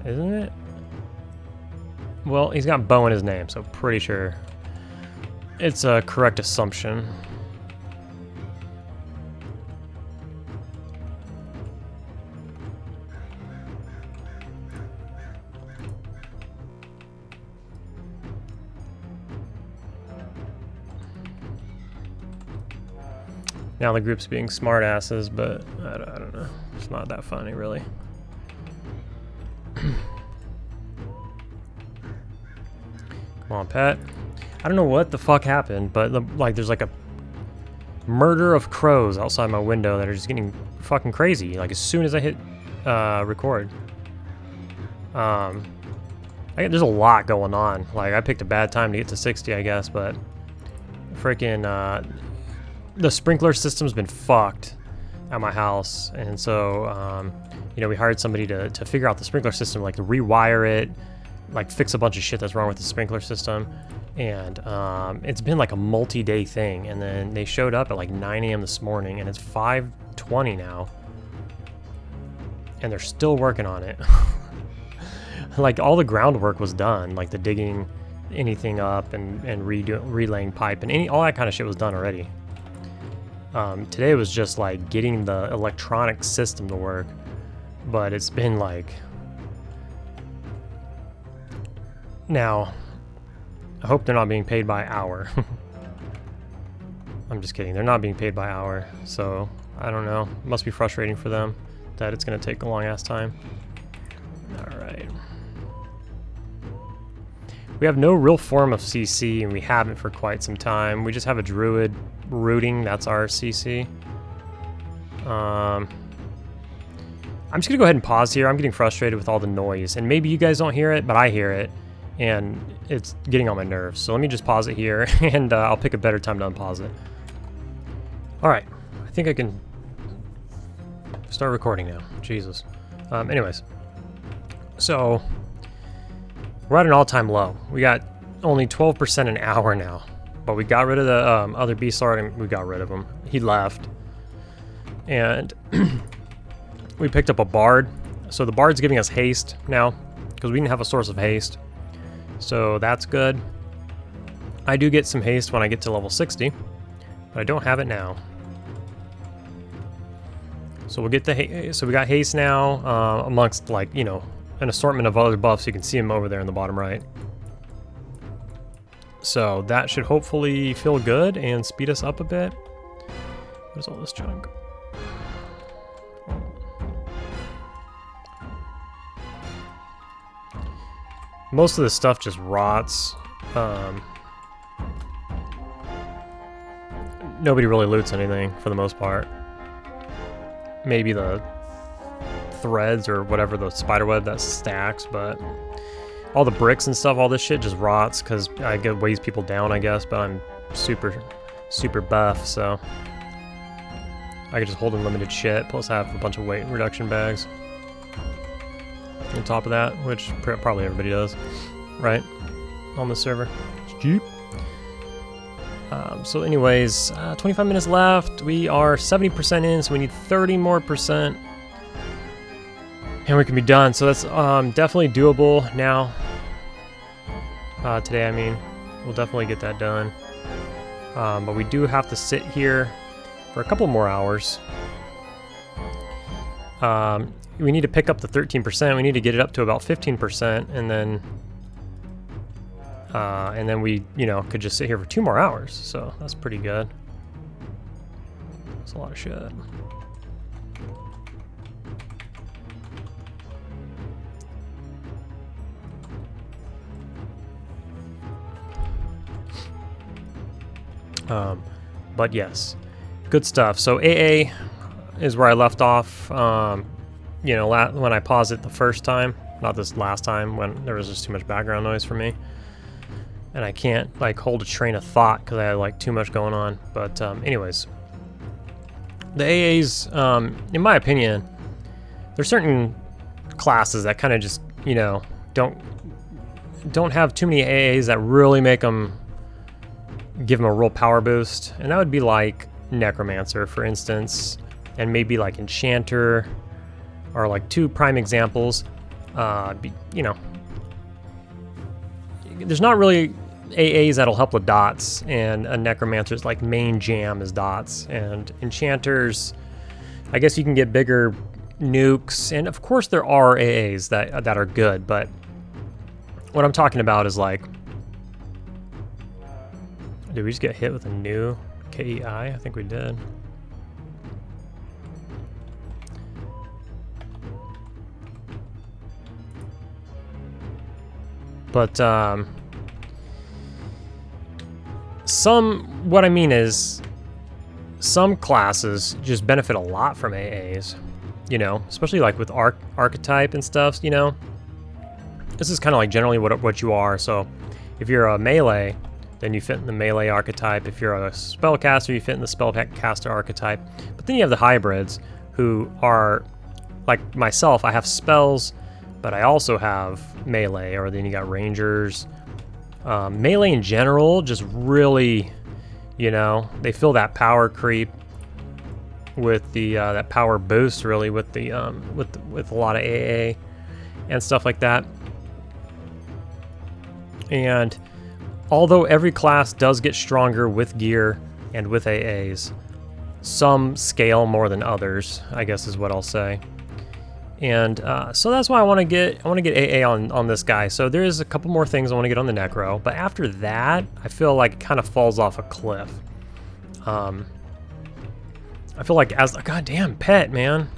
Isn't it? Well, he's got bow in his name, so pretty sure it's a correct assumption. Now the group's being smartasses, but I don't know. It's not that funny, really. Come on, pet. I don't know what the fuck happened, but like there's like a murder of crows outside my window that are just getting fucking crazy. Like as soon as I hit record. There's a lot going on. Like I picked a bad time to get to 60, I guess, but freaking the sprinkler system's been fucked at my house, and so you know, we hired somebody to figure out the sprinkler system, like to rewire it, like fix a bunch of shit that's wrong with the sprinkler system. And it's been like a multi-day thing, and then they showed up at like 9 a.m. this morning, and it's 5:20 now, and they're still working on it. Like all the groundwork was done, like the digging anything up and relaying pipe and all that kind of shit was done already. Today was just like getting the electronic system to work, but it's been like... Now, I hope they're not being paid by hour. I'm just kidding, they're not being paid by hour, so I don't know. It must be frustrating for them that it's gonna take a long ass time. Alright. We have no real form of CC, and we haven't for quite some time. We just have a druid rooting, that's our CC. I'm just gonna go ahead and pause here. I'm getting frustrated with all the noise, and maybe you guys don't hear it, but I hear it, and it's getting on my nerves. So let me just pause it here, and I'll pick a better time to unpause it. Alright, I think I can start recording now. Jesus. Anyways, so we're at an all-time low. We got only 12% an hour now, but we got rid of the other Beastlord, and we got rid of him. He left, and we picked up a bard. So the bard's giving us haste now because we didn't have a source of haste, so that's good. I do get some haste when I get to level 60, but I don't have it now. So we'll get the so we got haste now amongst, like, you know, an assortment of other buffs. You can see them over there in the bottom right. So that should hopefully feel good and speed us up a bit. Where's all this junk? Most of this stuff just rots. Nobody really loots anything for the most part. Maybe the threads or whatever, the spiderweb that stacks, but all the bricks and stuff, all this shit just rots because I get weighs people down, I guess, but I'm super buff, so I can just hold unlimited shit, plus I have a bunch of weight reduction bags on top of that, which probably everybody does, right, on the server. It's cheap. So anyways, 25 minutes left. We are 70% in, so we need 30 more percent, and we can be done. So that's definitely doable now. Today, I mean. we'll definitely get that done. But we do have to sit here for a couple more hours. We need to pick up the 13%. We need to get it up to about 15%, and then we, you know, could just sit here for 2 more hours. So that's pretty good. That's a lot of shit. But yes, good stuff. So AA is where I left off. You know, when I paused it the first time, not this last time when there was just too much background noise for me, and I can't like hold a train of thought because I had like too much going on. But anyways, the AAs, in my opinion, there's certain classes that kind of just, you know, don't have too many AAs that really make them give them a real power boost, and that would be like Necromancer, for instance, and maybe like Enchanter, are like 2 prime examples. You know, there's not really AAs that'll help with dots, and a Necromancer's like main jam is dots, and Enchanters, I guess you can get bigger nukes, and of course there are AAs that are good, but what I'm talking about is like, did we just get hit with a new KEI? I think we did. But what I mean is some classes just benefit a lot from AAs, you know, especially like with archetype and stuff, you know. This is kind of like generally what you are. So if you're a melee, then you fit in the melee archetype. If you're a spellcaster, you fit in the spellcaster archetype. But then you have the hybrids who are, like myself, I have spells, but I also have melee, or then you got rangers. Melee in general just really, you know, they feel that power creep with the that power boost really with the with a lot of AA and stuff like that. And although every class does get stronger with gear and with AAs, some scale more than others, I guess is what I'll say. And so that's why I want to get AA on this guy. So there is a couple more things I want to get on the Necro, but after that, I feel like it kind of falls off a cliff. I feel like goddamn pet, man.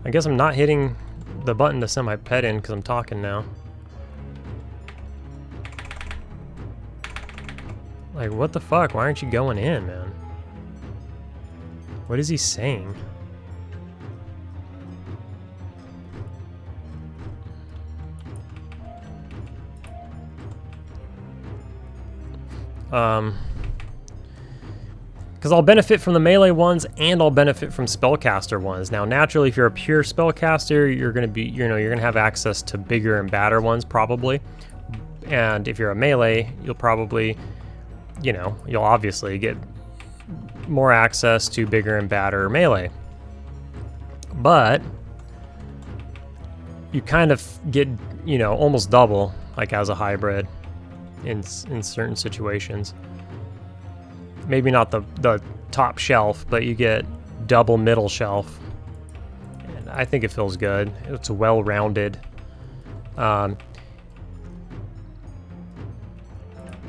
I guess I'm not hitting the button to send my pet in because I'm talking now. Like, what the fuck? Why aren't you going in, man? What is he saying? Because I'll benefit from the melee ones and I'll benefit from spellcaster ones. Now, naturally, if you're a pure spellcaster, you're gonna be, you know, you're gonna have access to bigger and badder ones probably. And if you're a melee, you'll probably, you know, you'll obviously get more access to bigger and badder melee. But you kind of get, you know, almost double, like as a hybrid in certain situations. Maybe not the top shelf, but you get double middle shelf. And I think it feels good. It's well-rounded.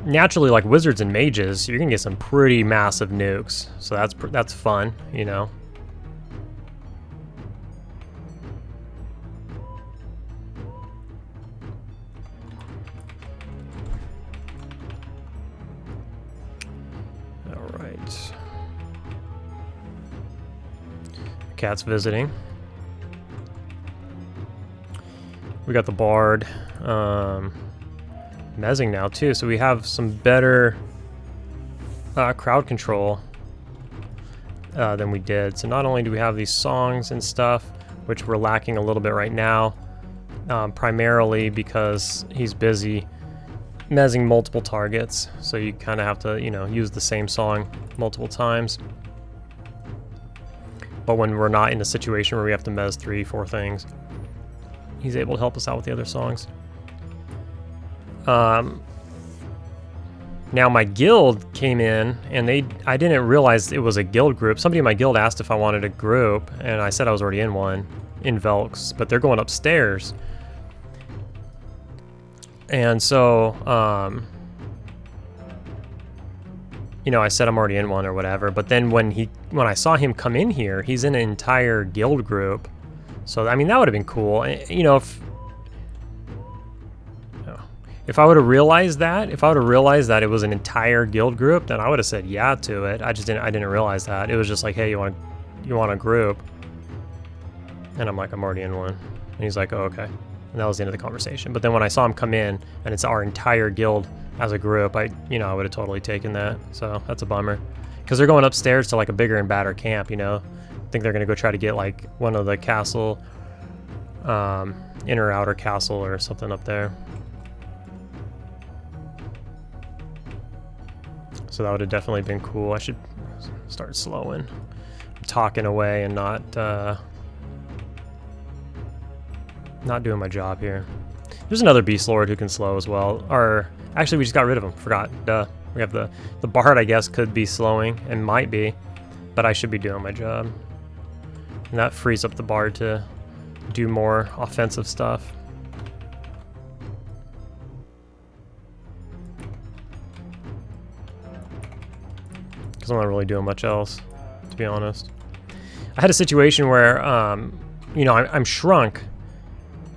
Naturally, like wizards and mages, you're gonna get some pretty massive nukes, so that's fun, you know. All right. Cat's visiting. We got the bard. Mezzing now too, so we have some better crowd control than we did. So not only do we have these songs and stuff, which we're lacking a little bit right now, primarily because he's busy mezzing multiple targets, so you kind of have to, you know, use the same song multiple times. But when we're not in a situation where we have to mezz 3-4 things, he's able to help us out with the other songs. Now my guild came in, and I didn't realize it was a guild group. Somebody in my guild asked if I wanted a group, and I said I was already in one, in Velks, but they're going upstairs. And so, you know, I said I'm already in one or whatever, but then when I saw him come in here, he's in an entire guild group. So, I mean, that would have been cool. You know, if I would have realized that, it was an entire guild group, then I would have said yeah to it. I didn't realize that. It was just like, hey, you want a group? And I'm like, I'm already in one. And he's like, oh, okay. And that was the end of the conversation. But then when I saw him come in, and it's our entire guild as a group, I would have totally taken that. So that's a bummer. Because they're going upstairs to like a bigger and badder camp, you know? I think they're going to go try to get like one of the castle, inner outer castle or something up there. So that would have definitely been cool. I should start slowing, talking away, and not doing my job here. There's another Beastlord who can slow as well. Or actually, we just got rid of him. Forgot. Duh. We have the Bard, I guess, could be slowing and might be, but I should be doing my job. And that frees up the Bard to do more offensive stuff. Because I'm not really doing much else, to be honest. I had a situation where, you know, I'm shrunk,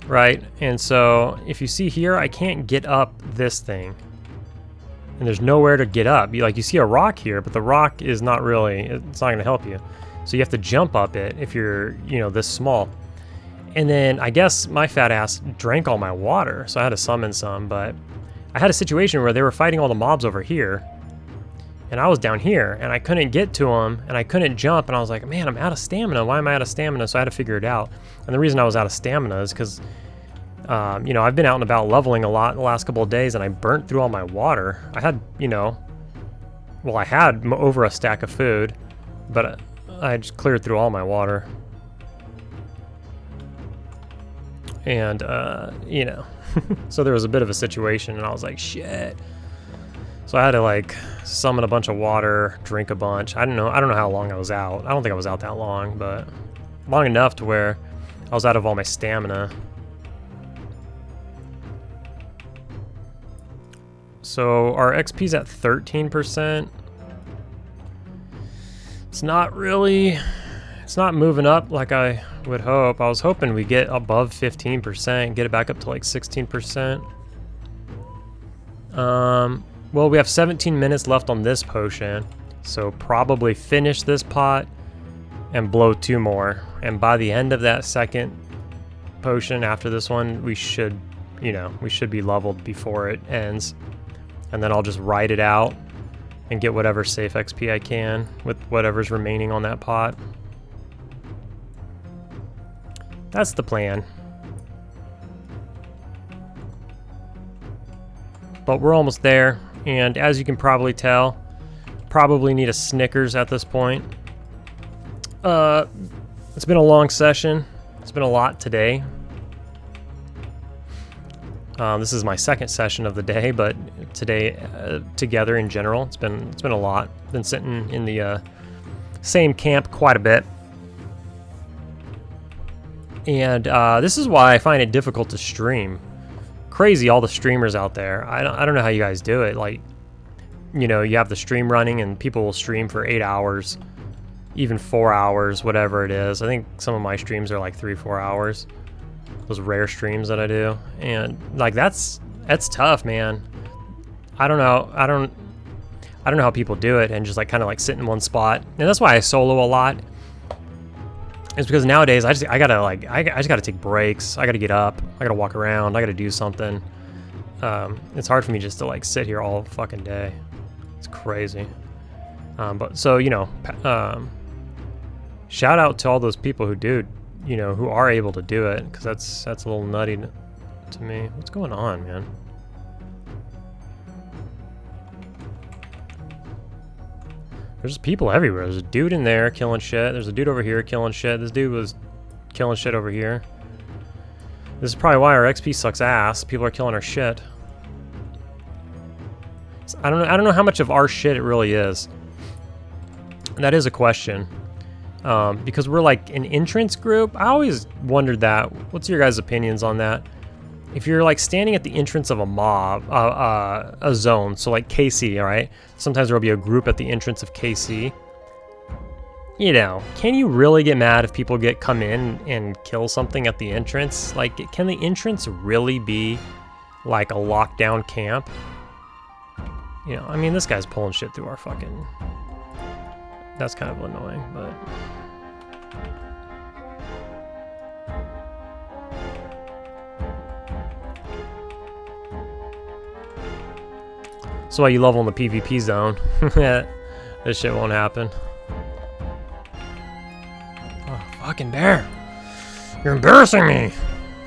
right? And so if you see here, I can't get up this thing. And there's nowhere to get up. You see a rock here, but the rock is not really, it's not going to help you. So you have to jump up it if you're, you know, this small. And then I guess my fat ass drank all my water, so I had to summon some, but I had a situation where they were fighting all the mobs over here. And I was down here, and I couldn't get to them, and I couldn't jump, and I was like, man, I'm out of stamina. Why am I out of stamina? So I had to figure it out. And the reason I was out of stamina is because, you know, I've been out and about leveling a lot the last couple of days, and I burnt through all my water. I had, you know, well, I had over a stack of food, but I just cleared through all my water. And, you know, so there was a bit of a situation, and I was like, shit. So I had to like summon a bunch of water, drink a bunch. I don't know how long I was out. I don't think I was out that long, but long enough to where I was out of all my stamina. So our XP's at 13%. It's not moving up like I would hope. I was hoping we get above 15%, get it back up to like 16%. Well, we have 17 minutes left on this potion, so probably finish this pot and blow 2 more. And by the end of that second potion after this one, we should, you know, we should be leveled before it ends. And then I'll just ride it out and get whatever safe XP I can with whatever's remaining on that pot. That's the plan. But we're almost there. And as you can probably tell, probably need a Snickers at this point. It's been a long session. It's been a lot today. This is my second session of the day, but today together in general, it's been a lot. Been sitting in the same camp quite a bit. And this is why I find it difficult to stream. Crazy, all the streamers out there. I don't know how you guys do it. Like, you know, you have the stream running and people will stream for 8 hours, even 4 hours, whatever it is. I think some of my streams are like 3-4 hours. Those rare streams that I do, and like that's tough, man. I don't know how people do it and just like kind of like sit in one spot. And that's why I solo a lot. It's because nowadays I just gotta take breaks. I gotta get up. I gotta walk around. I gotta do something. It's hard for me just to like sit here all fucking day. It's crazy. But so, you know, shout out to all those people who do, you know, who are able to do it, because that's a little nutty to me. What's going on, man? There's people everywhere. There's a dude in there killing shit. There's a dude over here killing shit. This dude was killing shit over here. This is probably why our XP sucks ass. People are killing our shit. I don't know how much of our shit it really is. That is a question. Because we're like an entrance group. I always wondered that. What's your guys' opinions on that? If you're like standing at the entrance of a mob, a zone, so like KC, all right? Sometimes there'll be a group at the entrance of KC. You know, can you really get mad if people come in and kill something at the entrance? Like, can the entrance really be like a lockdown camp? You know, I mean, this guy's pulling shit through our fucking... That's kind of annoying, but... That's why you level in the PvP zone. This shit won't happen. Oh, fucking bear. You're embarrassing me.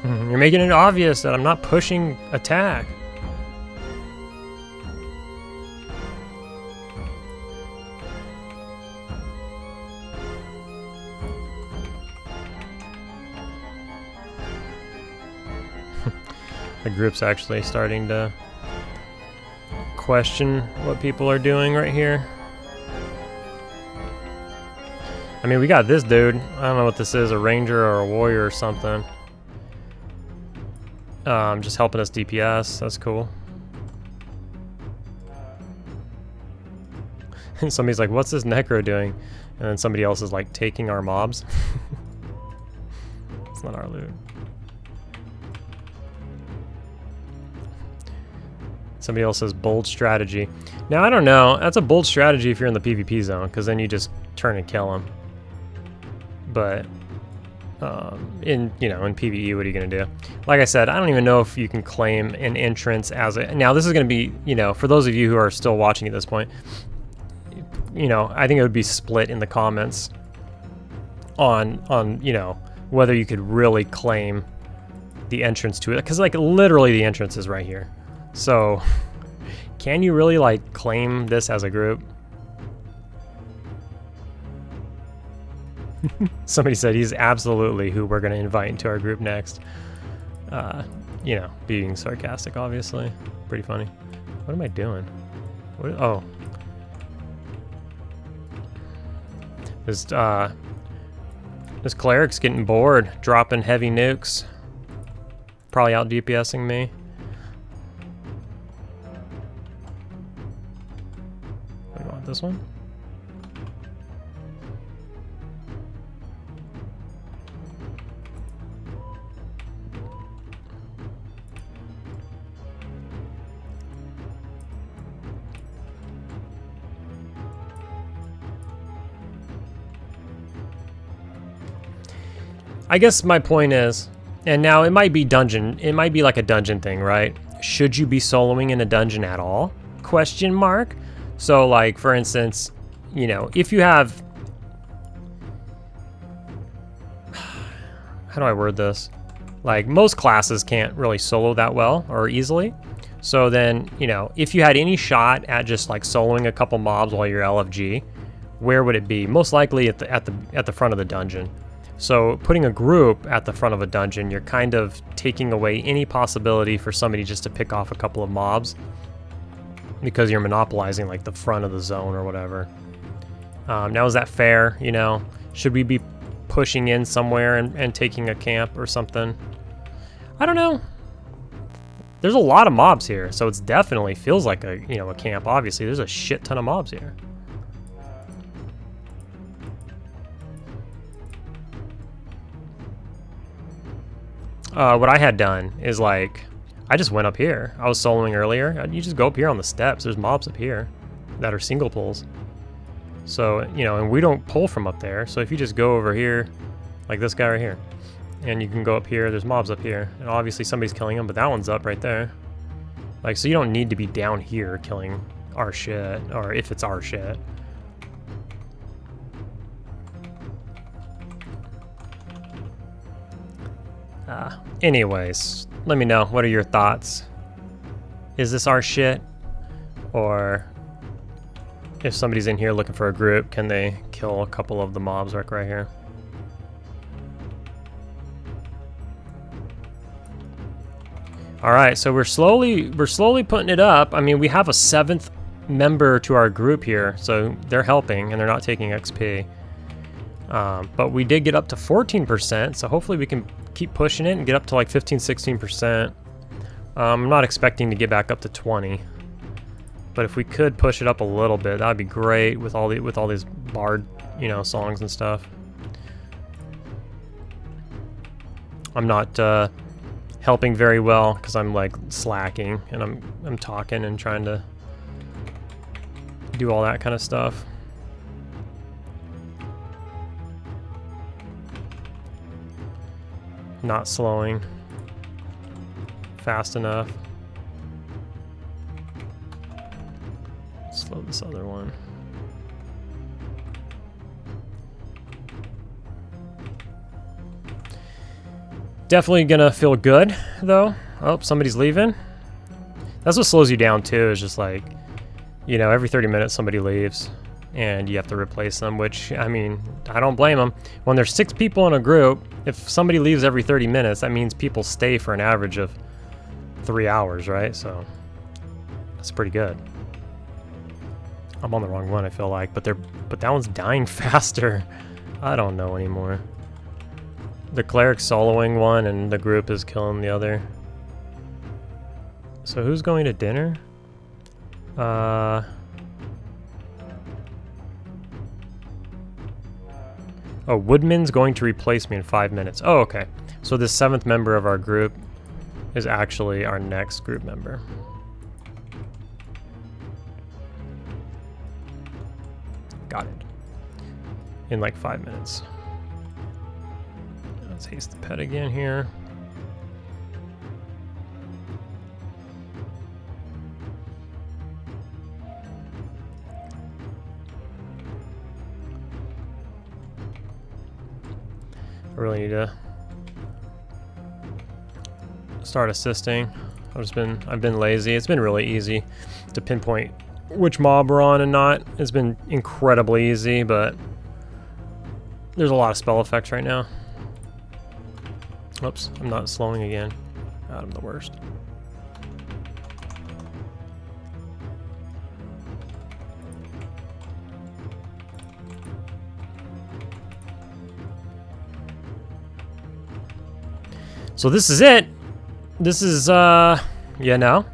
You're making it obvious that I'm not pushing attack. The group's actually starting to question what people are doing right here. I mean, we got this dude. I don't know what this is, a ranger or a warrior or something. Just helping us DPS. That's cool. And somebody's like, what's this necro doing? And then somebody else is like taking our mobs. It's not our loot. Somebody else says bold strategy. Now, I don't know. That's a bold strategy if you're in the PvP zone, because then you just turn and kill them. But in PvE, what are you gonna do? Like I said, I don't even know if you can claim an entrance as a... Now, this is gonna be, for those of you who are still watching at this point, I think it would be split in the comments on whether you could really claim the entrance to it, because like literally the entrance is right here. So, can you really like claim this as a group? Somebody said he's absolutely who we're going to invite into our group next. Being sarcastic, obviously. Pretty funny. What am I doing? Oh. This cleric's getting bored, dropping heavy nukes. Probably out DPSing me. We want this one? I guess my point is, and now it might be dungeon, it might be like a dungeon thing, right? Should you be soloing in a dungeon at all? Question mark. So like, for instance, if you have, how do I word this? Like most classes can't really solo that well or easily. So then, if you had any shot at just like soloing a couple mobs while you're LFG, where would it be? Most likely at the front of the dungeon. So putting a group at the front of a dungeon, you're kind of taking away any possibility for somebody just to pick off a couple of mobs because you're monopolizing like the front of the zone or whatever. Now, is that fair? Should we be pushing in somewhere and taking a camp or something? I don't know. There's a lot of mobs here, so it's definitely feels like a camp. Obviously, there's a shit ton of mobs here. What I had done is like, I just went up here. I was soloing earlier. You just go up here on the steps. There's mobs up here that are single pulls. So, and we don't pull from up there. So if you just go over here, like this guy right here, and you can go up here, there's mobs up here. And obviously somebody's killing them, but that one's up right there. Like, so you don't need to be down here killing our shit, or if it's our shit. Anyways, let me know. What are your thoughts? Is this our shit? Or if somebody's in here looking for a group, can they kill a couple of the mobs right here? All right, so we're slowly putting it up. I mean, we have a 7th member to our group here, so they're helping and they're not taking XP. But we did get up to 14%, so hopefully we can keep pushing it and get up to like 15-16%. I'm not expecting to get back up to 20, but if we could push it up a little bit, that'd be great with all these bard, you know, songs and stuff. I'm not helping very well because I'm like slacking and I'm talking and trying to do all that kind of stuff. Not slowing fast enough. Slow this other one. Definitely gonna feel good though. Oh, somebody's leaving. That's what slows you down too, is just like, you know, every 30 minutes somebody leaves and you have to replace them, which, I mean, I don't blame them. When there's 6 people in a group, if somebody leaves every 30 minutes, that means people stay for an average of 3 hours, right? So that's pretty good. I'm on the wrong one, I feel like, but that one's dying faster. I don't know anymore. The cleric's soloing one and the group is killing the other. So who's going to dinner? Oh, Woodman's going to replace me in 5 minutes. Oh, okay. So the 7th member of our group is actually our next group member. Got it. In like 5 minutes. Let's haste the pet again here. I really need to start assisting. I've been lazy. It's been really easy to pinpoint which mob we're on and not. It's been incredibly easy, but there's a lot of spell effects right now. Oops, I'm not slowing again. God, I'm the worst. So this is it. This is, yeah, no.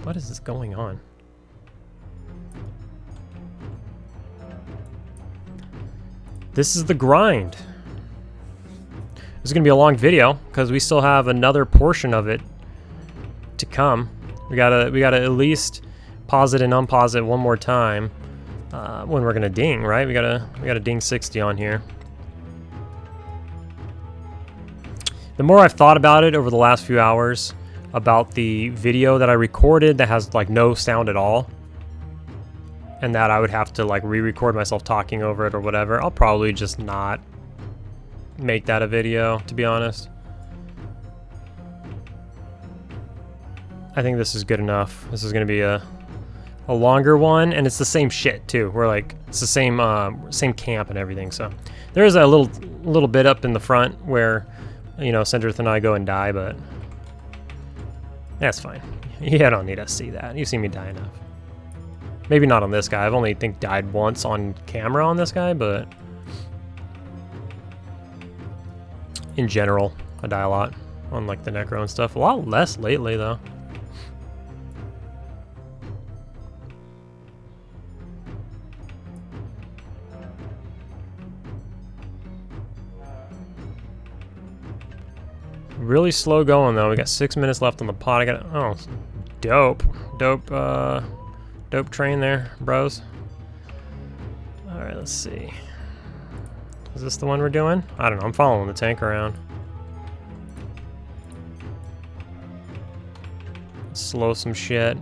What is this going on? This is the grind. This is gonna be a long video because we still have another portion of it to come. We gotta at least pause it and unpause it one more time when we're gonna ding, right? We gotta ding 60 on here. The more I've thought about it over the last few hours about the video that I recorded that has like no sound at all, and that I would have to like re-record myself talking over it or whatever, I'll probably just not make that a video, to be honest. I think this is good enough. This is gonna be a longer one, and it's the same shit too. We're like, it's the same camp and everything. So there is a little bit up in the front where, you know, Sendrith and I go and die, but that's fine. You don't need to see that. You've seen me die enough. Maybe not on this guy. I've only died once on camera on this guy, but in general, I die a lot on like the Necro and stuff. A lot less lately though. Really slow going though. We got 6 minutes left on the pot. I got, oh, dope train there, bros. All right, let's see. Is this the one we're doing? I don't know. I'm following the tank around. Slow some shit.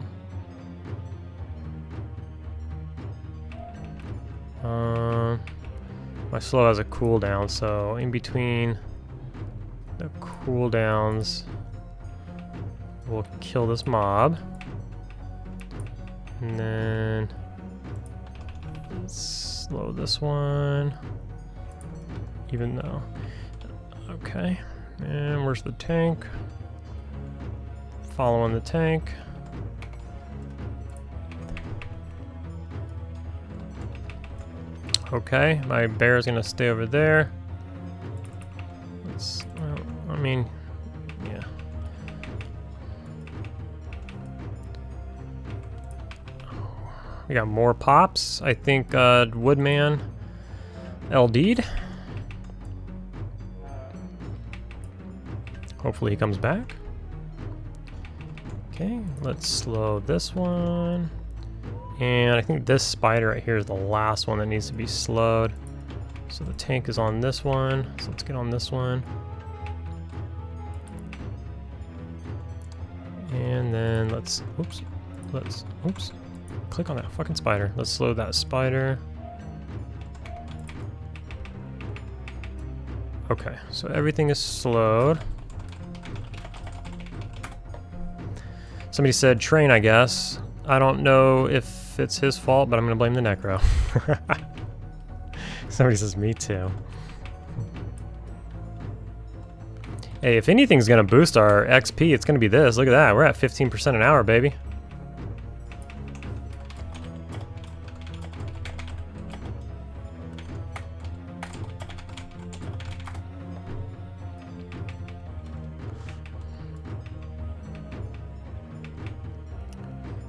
My slow has a cooldown, so in between the cooldowns, we'll kill this mob. And then slow this one. Even though, okay. And where's the tank? following the tank. Okay, my bear's gonna stay over there. Let's, I mean, yeah. We got more pops. I think Woodman LD'd. Hopefully he comes back. Okay, let's slow this one. And I think this spider right here is the last one that needs to be slowed. So the tank is on this one. So let's get on this one. And then let's, oops, click on that fucking spider. Let's slow that spider. Okay, so everything is slowed. Somebody said train, I guess. I don't know if it's his fault, but I'm gonna blame the Necro. Somebody says me too. Hey, if anything's gonna boost our XP, it's gonna be this. Look at that, we're at 15% an hour, baby.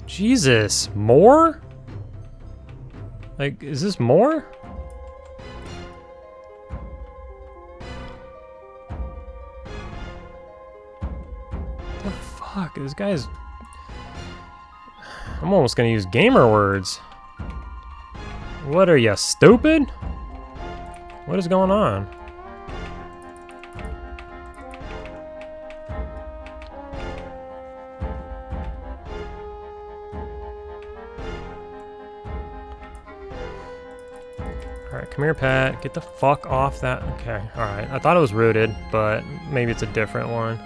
Jesus, more? Like, is this more? What the fuck? This guy's... I'm almost gonna use gamer words. What are you, stupid? What is going on? Alright, come here, Pat. Get the fuck off that. Okay, alright. I thought it was rooted, but maybe it's a different one.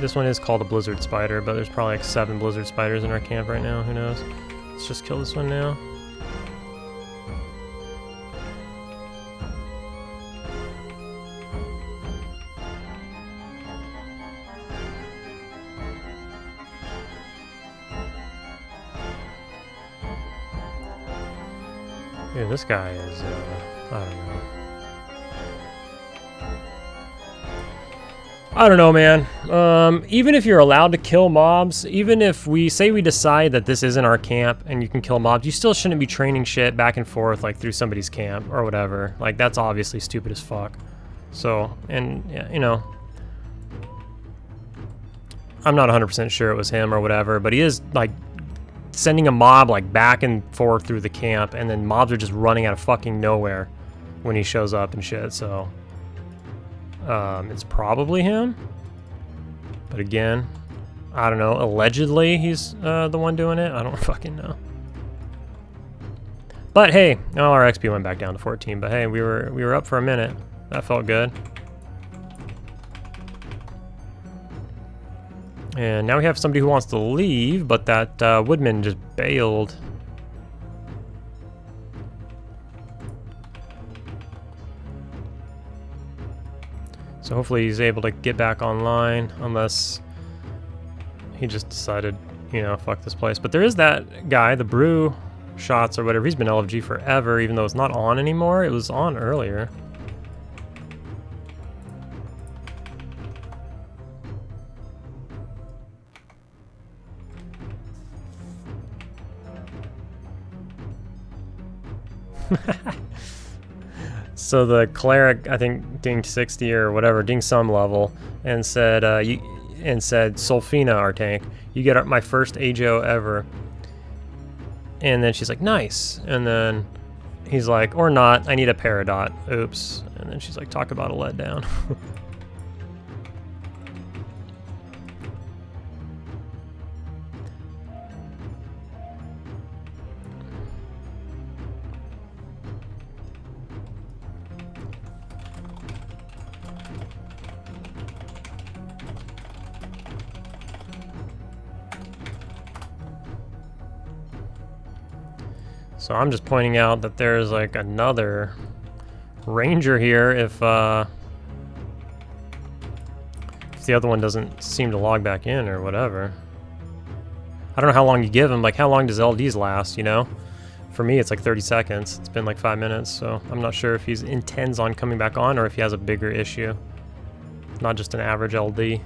This one is called a blizzard spider, but there's probably like 7 blizzard spiders in our camp right now. Who knows? Let's just kill this one now. Yeah, this guy is, I don't know. I don't know, man. Even if you're allowed to kill mobs, even if we say we decide that this isn't our camp and you can kill mobs, you still shouldn't be training shit back and forth like through somebody's camp or whatever. Like, that's obviously stupid as fuck. So, and, yeah, you know, I'm not 100% sure it was him or whatever, but he is, like, sending a mob, like, back and forth through the camp, and then mobs are just running out of fucking nowhere when he shows up and shit, so... it's probably him. But again, I don't know. Allegedly, he's the one doing it. I don't fucking know. But hey, oh, our XP went back down to 14. But hey, we were up for a minute. That felt good. And now we have somebody who wants to leave, but that woodman just bailed. So hopefully he's able to get back online, unless he just decided, you know, fuck this place. But there is that guy, the brew shots or whatever. He's been LFG forever, even though it's not on anymore. It was on earlier. So the cleric, I think, dinged 60 or whatever, dinged some level, and said, Solfina, our tank, you get my first AJO ever. And then she's like, nice. And then he's like, or not, I need a Peridot. Oops. And then she's like, talk about a letdown. So I'm just pointing out that there's like another ranger here if if the other one doesn't seem to log back in or whatever. I don't know how long you give him. Like, how long does LDs last, you know? For me, it's like 30 seconds. It's been like 5 minutes, so I'm not sure if he intends on coming back on or if he has a bigger issue. Not just an average LD.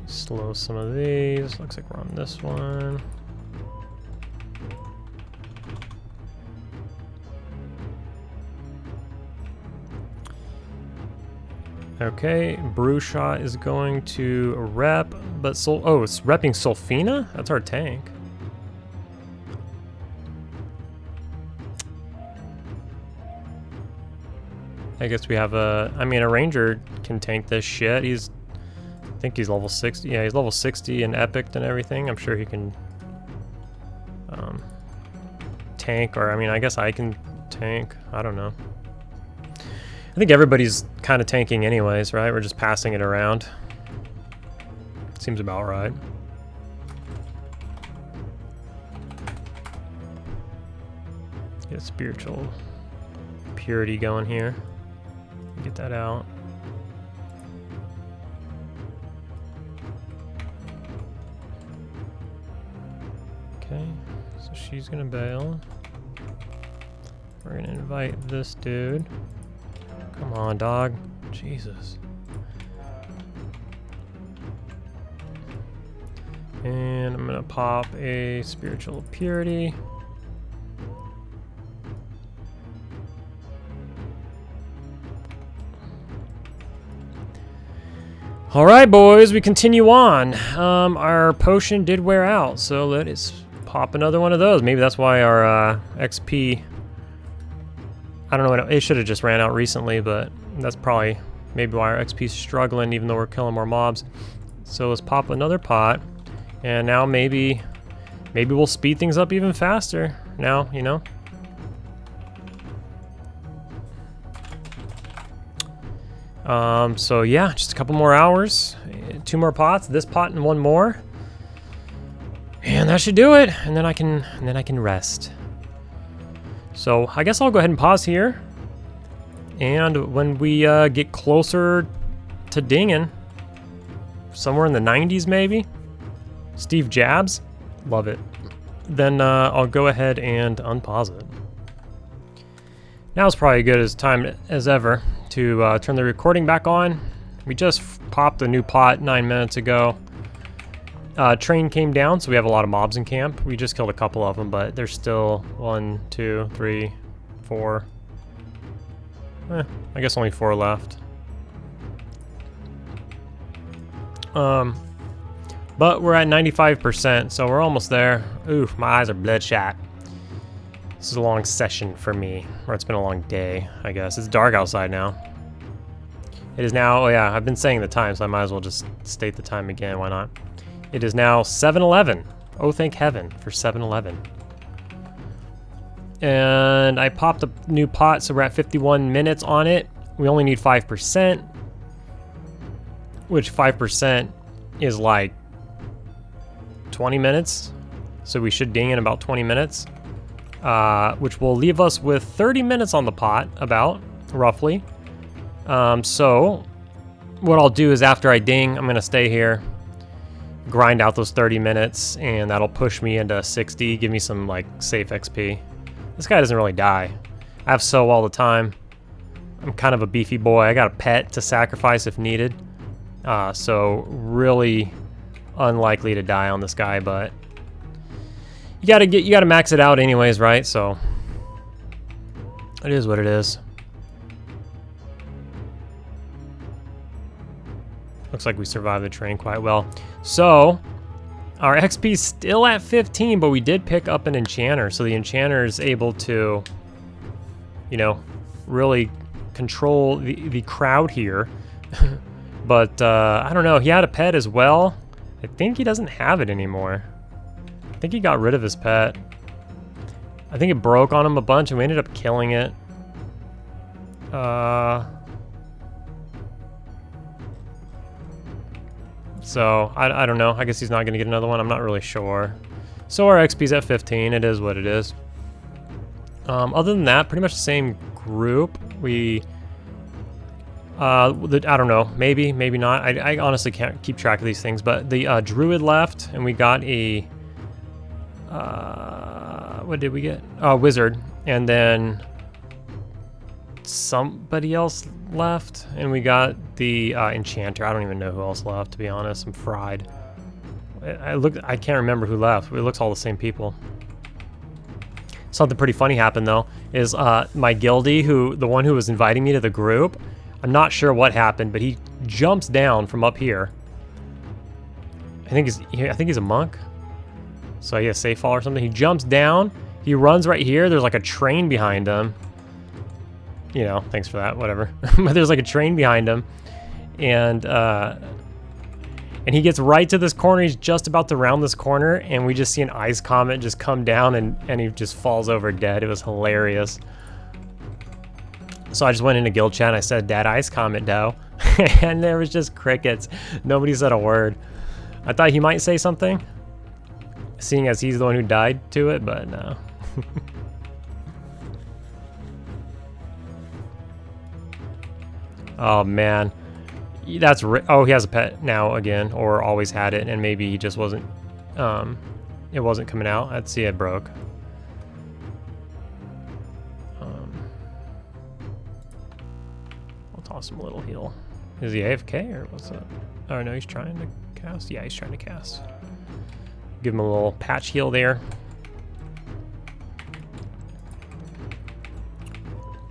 Slow some of these. Looks like we're on this one. Okay, Brew Shot is going to rep, but it's repping Sulfina? That's our tank. I guess we have a Ranger can tank this shit. I think he's level 60. Yeah, he's level 60 and epic and everything. I'm sure he can tank, or I guess I can tank. I don't know. I think everybody's kind of tanking anyways, right? We're just passing it around. Seems about right. Get spiritual purity going here. Get that out. Okay, so she's gonna bail. We're gonna invite this dude. Come on, dog. Jesus. And I'm gonna pop a spiritual purity. All right, boys, we continue on. Our potion did wear out, so let us pop another one of those. Maybe that's why our XP, I don't know, it should have just ran out recently, but that's probably maybe why our XP is struggling, even though we're killing more mobs. So let's pop another pot, and now maybe we'll speed things up even faster now, you know? So yeah, just a couple more hours, 2 more pots, this pot and 1 more, and that should do it. And then I can rest. So I guess I'll go ahead and pause here, and when we get closer to dinging, somewhere in the 90s maybe, Steve Jabs, love it, then I'll go ahead and unpause it. Now is probably as good as time as ever to turn the recording back on. We just popped a new pot 9 minutes ago. Train came down, so we have a lot of mobs in camp. We just killed a couple of them, but there's still 1, 2, 3, 4. I guess only 4 left. But we're at 95%, so we're almost there. Oof, my eyes are bloodshot. This is a long session for me, or it's been a long day, I guess. It's dark outside now. It is now, oh yeah, I've been saying the time, so I might as well just state the time again, why not? It is now 7:11. Oh, thank heaven for 7:11. And I popped a new pot, so we're at 51 minutes on it. We only need 5%, which 5% is like 20 minutes. So we should ding in about 20 minutes. Which will leave us with 30 minutes on the pot, about, roughly. So what I'll do is after I ding, I'm gonna stay here, grind out those 30 minutes, and that'll push me into 60, give me some like safe XP. This guy doesn't really die. I have so all the time. I'm kind of a beefy boy. I got a pet to sacrifice if needed. So really unlikely to die on this guy, but you gotta max it out anyways, right? So it is what it is. Looks like we survived the train quite well. So our XP is still at 15, but we did pick up an enchanter. So the enchanter is able to, you know, really control the crowd here. But I don't know, he had a pet as well. I think he doesn't have it anymore. I think he got rid of his pet. I think it broke on him a bunch and we ended up killing it. So I don't know. I guess he's not going to get another one. I'm not really sure. So our XP's at 15. It is what it is. Other than that, pretty much the same group. We... I don't know. Maybe, maybe not. I honestly can't keep track of these things. But the druid left, and we got a... what did we get? Oh, wizard. And then somebody else left, and we got the enchanter. I don't even know who else left, to be honest. I'm fried. I can't remember who left. It looks all the same people. Something pretty funny happened though, is my guildie, the one who was inviting me to the group, I'm not sure what happened, but he jumps down from up here. I think he's a monk. So he has safe fall or something. He jumps down, he runs right here, there's like a train behind him. You know, thanks for that, whatever. But there's like a train behind him, and he gets right to this corner. He's just about to round this corner, and we just see an ice comet just come down, and he just falls over dead. It was hilarious. So I just went into guild chat and I said, "Dead ice comet, dough," and there was just crickets. Nobody said a word. I thought he might say something, seeing as he's the one who died to it, but no. Oh man, that's oh, he has a pet now again, or always had it, and maybe he just wasn't it wasn't coming out. I'd see it broke. I'll toss him a little heal. Is he AFK or what's up? Oh no, he's trying to cast. Yeah, he's trying to cast. Give him a little patch heal there.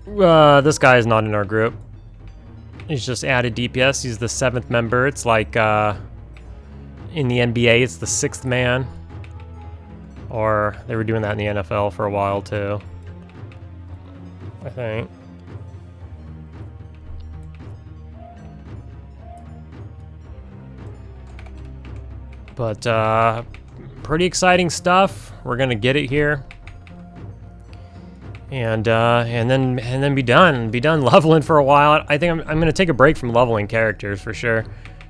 This guy is not in our group. He's just added DPS. He's the 7th member. It's like in the NBA, it's the 6th man. Or they were doing that in the NFL for a while too, I think. But pretty exciting stuff. We're gonna get it here. And then be done leveling for a while. I think I'm gonna take a break from leveling characters for sure.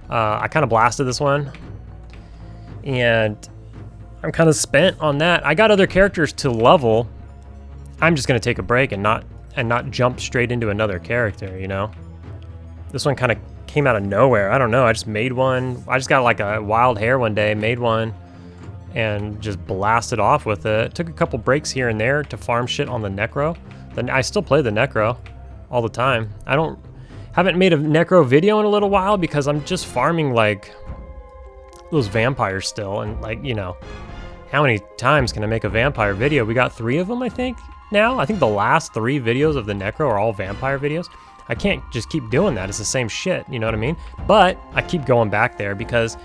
I kind of blasted this one, and I'm kind of spent on that. I got other characters to level. I'm just gonna take a break and not jump straight into another character. You know, this one kind of came out of nowhere. I don't know. I just made one. I just got like a wild hair one day, made one, and just blasted off with it. Took a couple breaks here and there to farm shit on the Necro. Then I still play the Necro all the time. Haven't made a Necro video in a little while because I'm just farming like those vampires still, and like, you know, how many times can I make a vampire video? We got 3 of them, I think, now. I think the last 3 videos of the Necro are all vampire videos. I can't just keep doing that. It's the same shit, you know what I mean? But I keep going back there because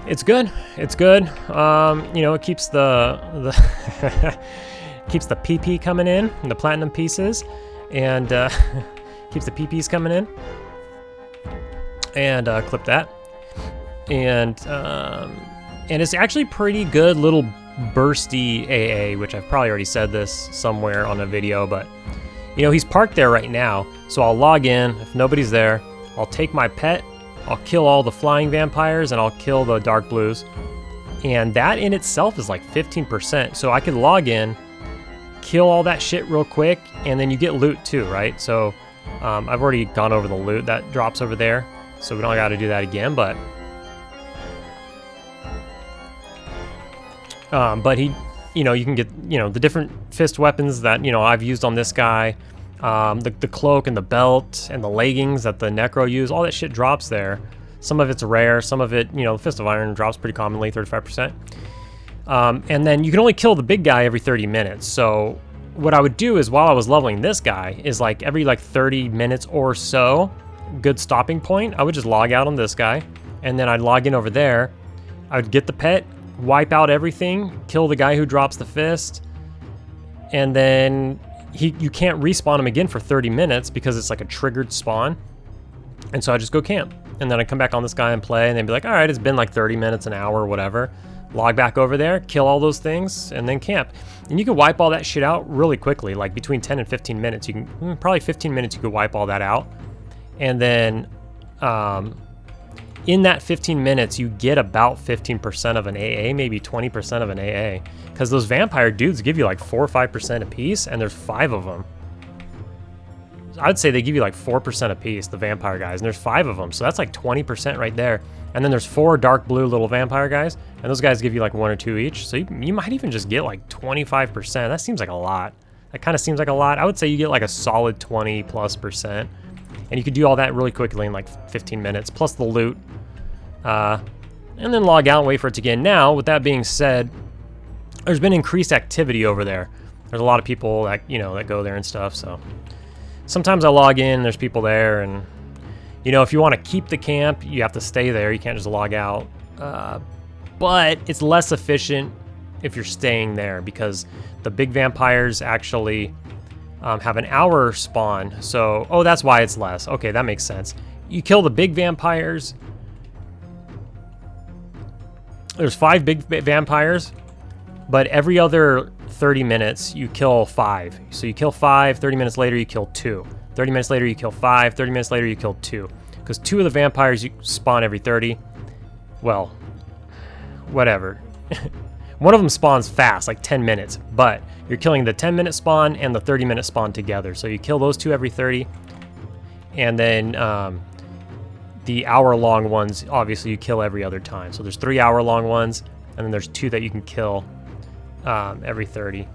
it's good. It's good. You know, it keeps the keeps the PP coming in, and the platinum pieces, and keeps the PPs coming in. And clip that. And it's actually pretty good little bursty AA, which I've probably already said this somewhere on a video, but you know, he's parked there right now, so I'll log in. If nobody's there, I'll take my pet, I'll kill all the flying vampires, and I'll kill the dark blues. And that in itself is like 15%. So I could log in, kill all that shit real quick, and then you get loot too, right? So I've already gone over the loot that drops over there, so we don't gotta do that again, but he, you know, you can get, you know, the different fist weapons that, you know, I've used on this guy. The cloak and the belt and the leggings that the Necro use, all that shit drops there. Some of it's rare, some of it, you know, the Fist of Iron drops pretty commonly, 35%. And then you can only kill the big guy every 30 minutes. So what I would do is, while I was leveling this guy, is like every like 30 minutes or so, good stopping point, I would just log out on this guy, and then I'd log in over there. I would get the pet, wipe out everything, kill the guy who drops the fist, and then you can't respawn him again for 30 minutes because it's like a triggered spawn. And so I just go camp, and then I come back on this guy and play, and they'd be like, all right, it's been like 30 minutes, an hour, whatever. Log back over there, kill all those things, and then camp. And you can wipe all that shit out really quickly, like between 10 and 15 minutes. You can, probably 15 minutes, you could wipe all that out. And then in that 15 minutes, you get about 15% of an AA, maybe 20% of an AA. Because those vampire dudes give you like 4 or 5% a piece, and there's 5 of them. I'd say they give you like 4% a piece, the vampire guys, and there's 5 of them. So that's like 20% right there. And then there's 4 dark blue little vampire guys, and those guys give you like 1 or 2 each. So you might even just get like 25%. That seems like a lot. That kind of seems like a lot. I would say you get like a solid 20+%. And you could do all that really quickly in like 15 minutes, plus the loot. And then log out and wait for it to get in. Now, with that being said, there's been increased activity over there. There's a lot of people that, you know, that go there and stuff, so. Sometimes I log in, there's people there, and, you know, if you want to keep the camp, you have to stay there. You can't just log out. But it's less efficient if you're staying there, because the big vampires actually have an hour spawn. So, oh, that's why it's less. Okay, that makes sense. You kill the big vampires. There's 5 big vampires, but every other 30 minutes you kill 5. So you kill 5, 30 minutes later you kill 2. 30 minutes later you kill 5, 30 minutes later you kill 2. Because 2 of the vampires you spawn every 30. Well, whatever. One of them spawns fast, like 10 minutes, but you're killing the 10-minute spawn and the 30-minute spawn together. So you kill those 2 every 30, and then the hour-long ones, obviously, you kill every other time. So there's 3 hour-long ones, and then there's 2 that you can kill every 30.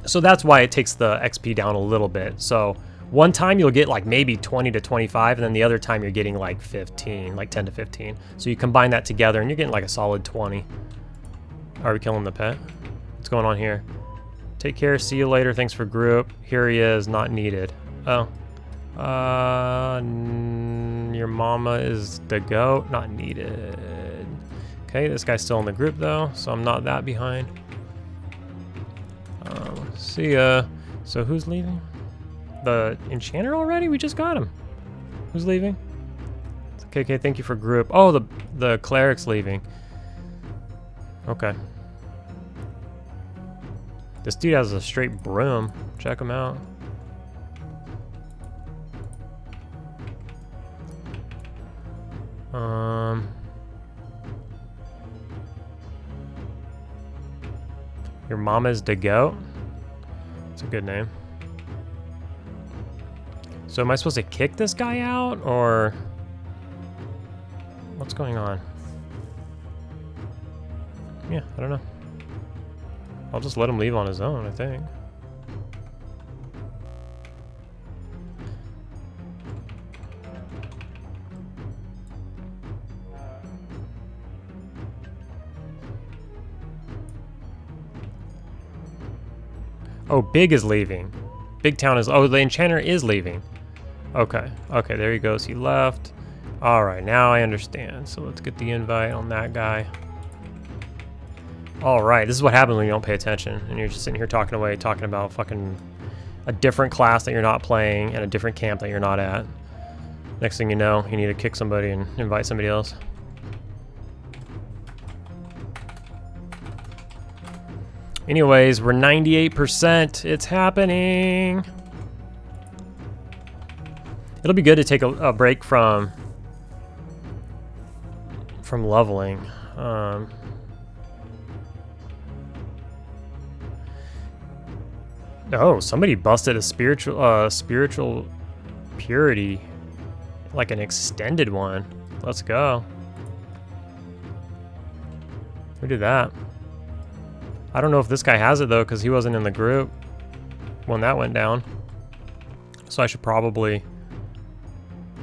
So that's why it takes the XP down a little bit. So one time you'll get like maybe 20 to 25, and then the other time you're getting like 15, like 10 to 15. So you combine that together, and you're getting like a solid 20. Are we killing the pet? What's going on here? Take care, see you later, thanks for group. Here he is, not needed. Oh. Your mama is the goat, not needed. Okay, this guy's still in the group though, so I'm not that behind. See ya. So who's leaving? The enchanter already? We just got him. Who's leaving? Okay, thank you for group. Oh, the cleric's leaving. Okay. This dude has a straight broom. Check him out. Your mama's the goat? It's a good name. So am I supposed to kick this guy out, or what's going on? Yeah, I don't know. I'll just let him leave on his own, I think. Oh, Big is leaving. Big Town is... Oh, the enchanter is leaving. Okay. Okay, there he goes. He left. Alright, now I understand. So let's get the invite on that guy. Alright, this is what happens when you don't pay attention. And you're just sitting here talking away, talking about fucking a different class that you're not playing and a different camp that you're not at. Next thing you know, you need to kick somebody and invite somebody else. Anyways, we're 98%. It's happening. It'll be good to take a break from leveling. Oh, somebody busted a spiritual purity, like an extended one. Let's go. Who did that? I don't know if this guy has it though, because he wasn't in the group when that went down. So I should probably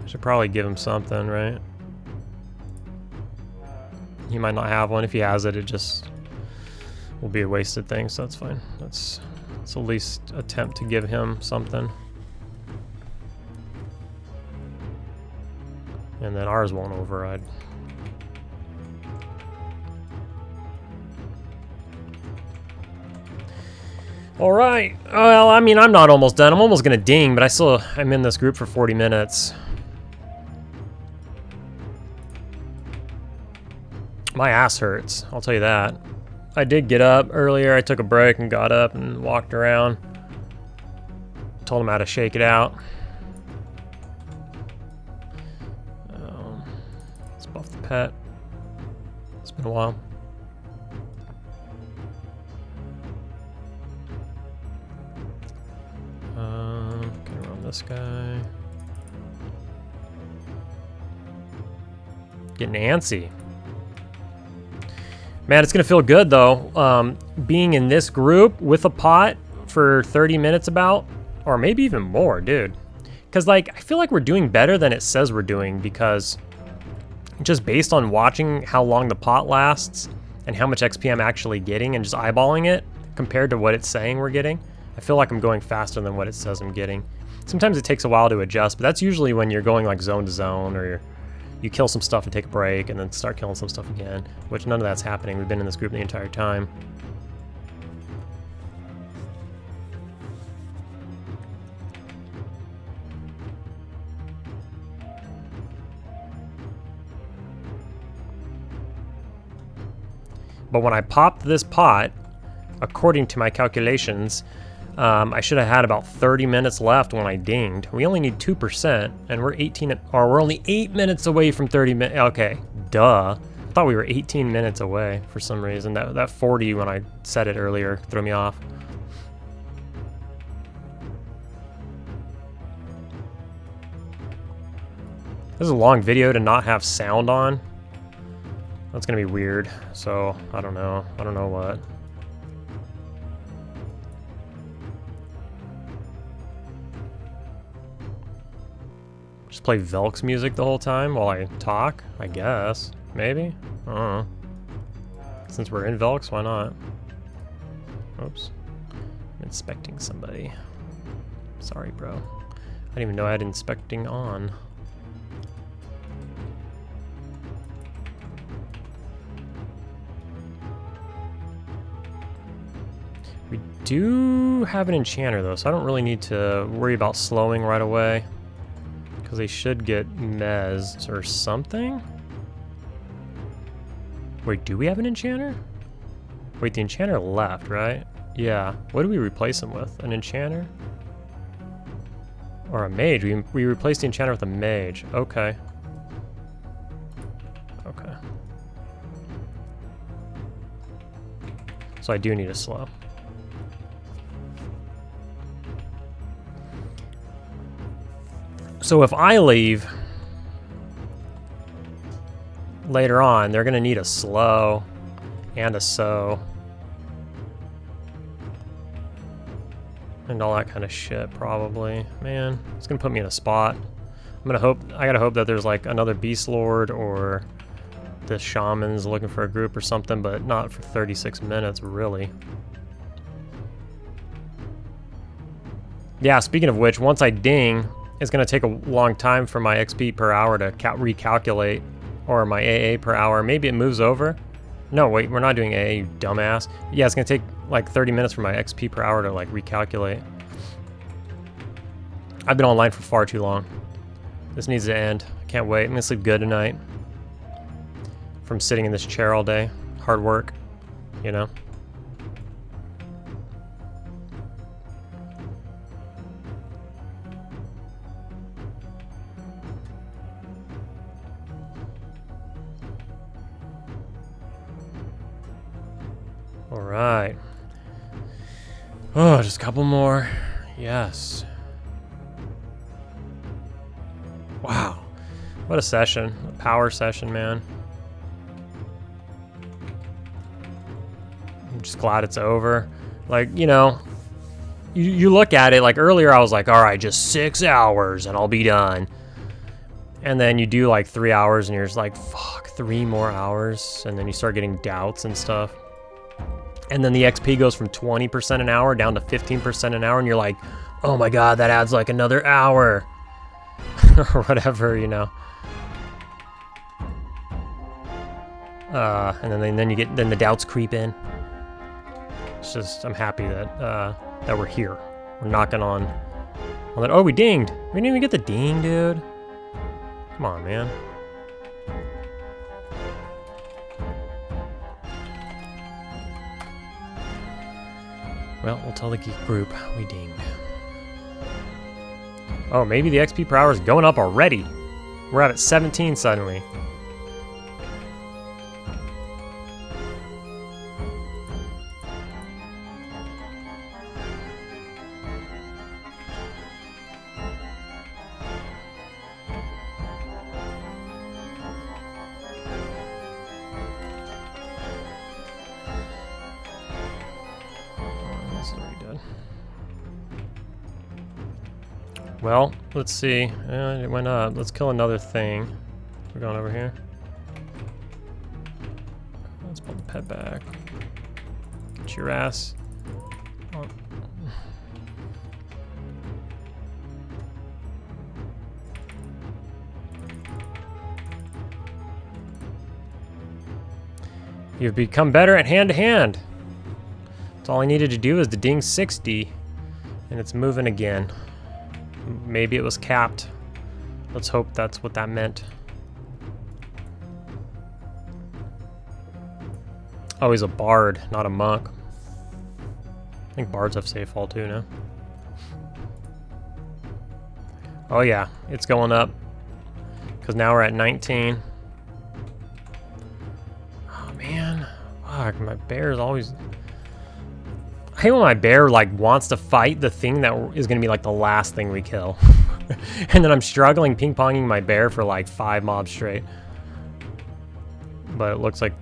give him something, right? He might not have one. If he has it, it just will be a wasted thing, so that's fine. Let's at least attempt to give him something. And then ours won't override. All right. Well, I mean, I'm not almost done. I'm almost gonna ding, but I'm in this group for 40 minutes. My ass hurts, I'll tell you that. I did get up earlier. I took a break and got up and walked around. Told him how to shake it out. pet. It's been a while. Get around this guy. Getting antsy. Man, it's gonna feel good though. Being in this group with a pot for 30 minutes about, or maybe even more, dude. Because like, I feel like we're doing better than it says we're doing, because just based on watching how long the pot lasts and how much XP I'm actually getting and just eyeballing it compared to what it's saying we're getting, I feel like I'm going faster than what it says I'm getting. Sometimes it takes a while to adjust, but that's usually when you're going like zone to zone, or you kill some stuff and take a break and then start killing some stuff again, which none of that's happening. We've been in this group the entire time. But when I popped this pot, according to my calculations, I should have had about 30 minutes left when I dinged. We only need 2%, and we're only 8 minutes away from 30 minutes. Okay, duh. I thought we were 18 minutes away for some reason. That 40 when I said it earlier threw me off. This is a long video to not have sound on. That's gonna be weird, so I don't know. I don't know what. Just play Velks music the whole time while I talk, I guess. Maybe? I don't know. Since we're in Velks, why not? Oops. I'm inspecting somebody. Sorry, bro. I didn't even know I had inspecting on. We do have an enchanter though, so I don't really need to worry about slowing right away, because they should get mezzed or something. Wait, do we have an enchanter? Wait, the enchanter left, right? Yeah. What do we replace him with? An enchanter? Or a mage? We replaced the enchanter with a mage. Okay. Okay. So I do need a slow. So if I leave later on, they're gonna need a slow and a sow and all that kind of shit probably. Man, it's gonna put me in a spot. I gotta hope that there's like another Beastlord or the shaman's looking for a group or something, but not for 36 minutes really. Yeah, speaking of which, once I ding, it's going to take a long time for my XP per hour to recalculate, or my AA per hour. Maybe it moves over. No, wait, we're not doing AA, you dumbass. Yeah, it's going to take like 30 minutes for my XP per hour to like recalculate. I've been online for far too long. This needs to end. I can't wait. I'm going to sleep good tonight from sitting in this chair all day. Hard work, you know? All right. Oh, just a couple more. Yes. Wow. What a session. A power session, man. I'm just glad it's over. Like, you know, you look at it, like earlier I was like, all right, just 6 hours and I'll be done. And then you do like 3 hours and you're just like, fuck, 3 more hours. And then you start getting doubts and stuff. And then the XP goes from 20% an hour down to 15% an hour, and you're like, oh my god, that adds like another hour. Or whatever, you know. And then the doubts creep in. It's just, I'm happy that that we're here. We're knocking on that. Oh, we dinged. We didn't even get the ding, dude. Come on, man. Well, we'll tell the geek group we dinged. Oh, maybe the XP per hour is going up already. We're at 17 suddenly. Well, let's see. It went up. Let's kill another thing. We're going over here. Let's pull the pet back. Get your ass. Oh. You've become better at hand-to-hand. That's all I needed to do is to ding 60. And it's moving again. Maybe it was capped. Let's hope that's what that meant. Oh, he's a bard, not a monk. I think bards have safe fall too now. Oh yeah, it's going up. Because now we're at 19. Oh man. Fuck, my bear is always... I hate when my bear like wants to fight the thing that is going to be like the last thing we kill. And then I'm struggling ping-ponging my bear for like 5 mobs straight. But it looks like...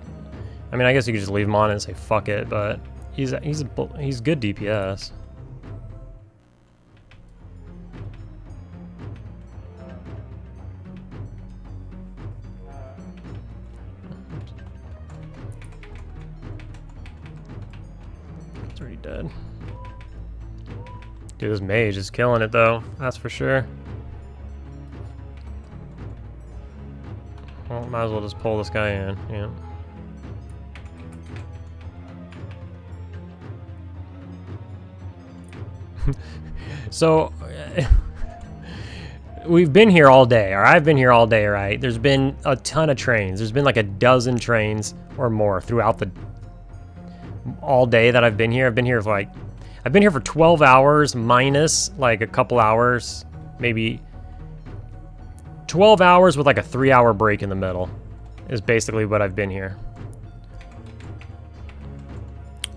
I mean, I guess you could just leave him on and say fuck it, but he's good DPS. It's already dead. Dude, this mage is killing it though, that's for sure. Well, might as well just pull this guy in, yeah. So, we've been here all day, or I've been here all day, right? There's been a ton of trains. There's been like a dozen trains or more throughout the all day that I've been here. I've been here for 12 hours minus like a couple hours, maybe 12 hours with like a 3-hour break in the middle is basically what I've been here.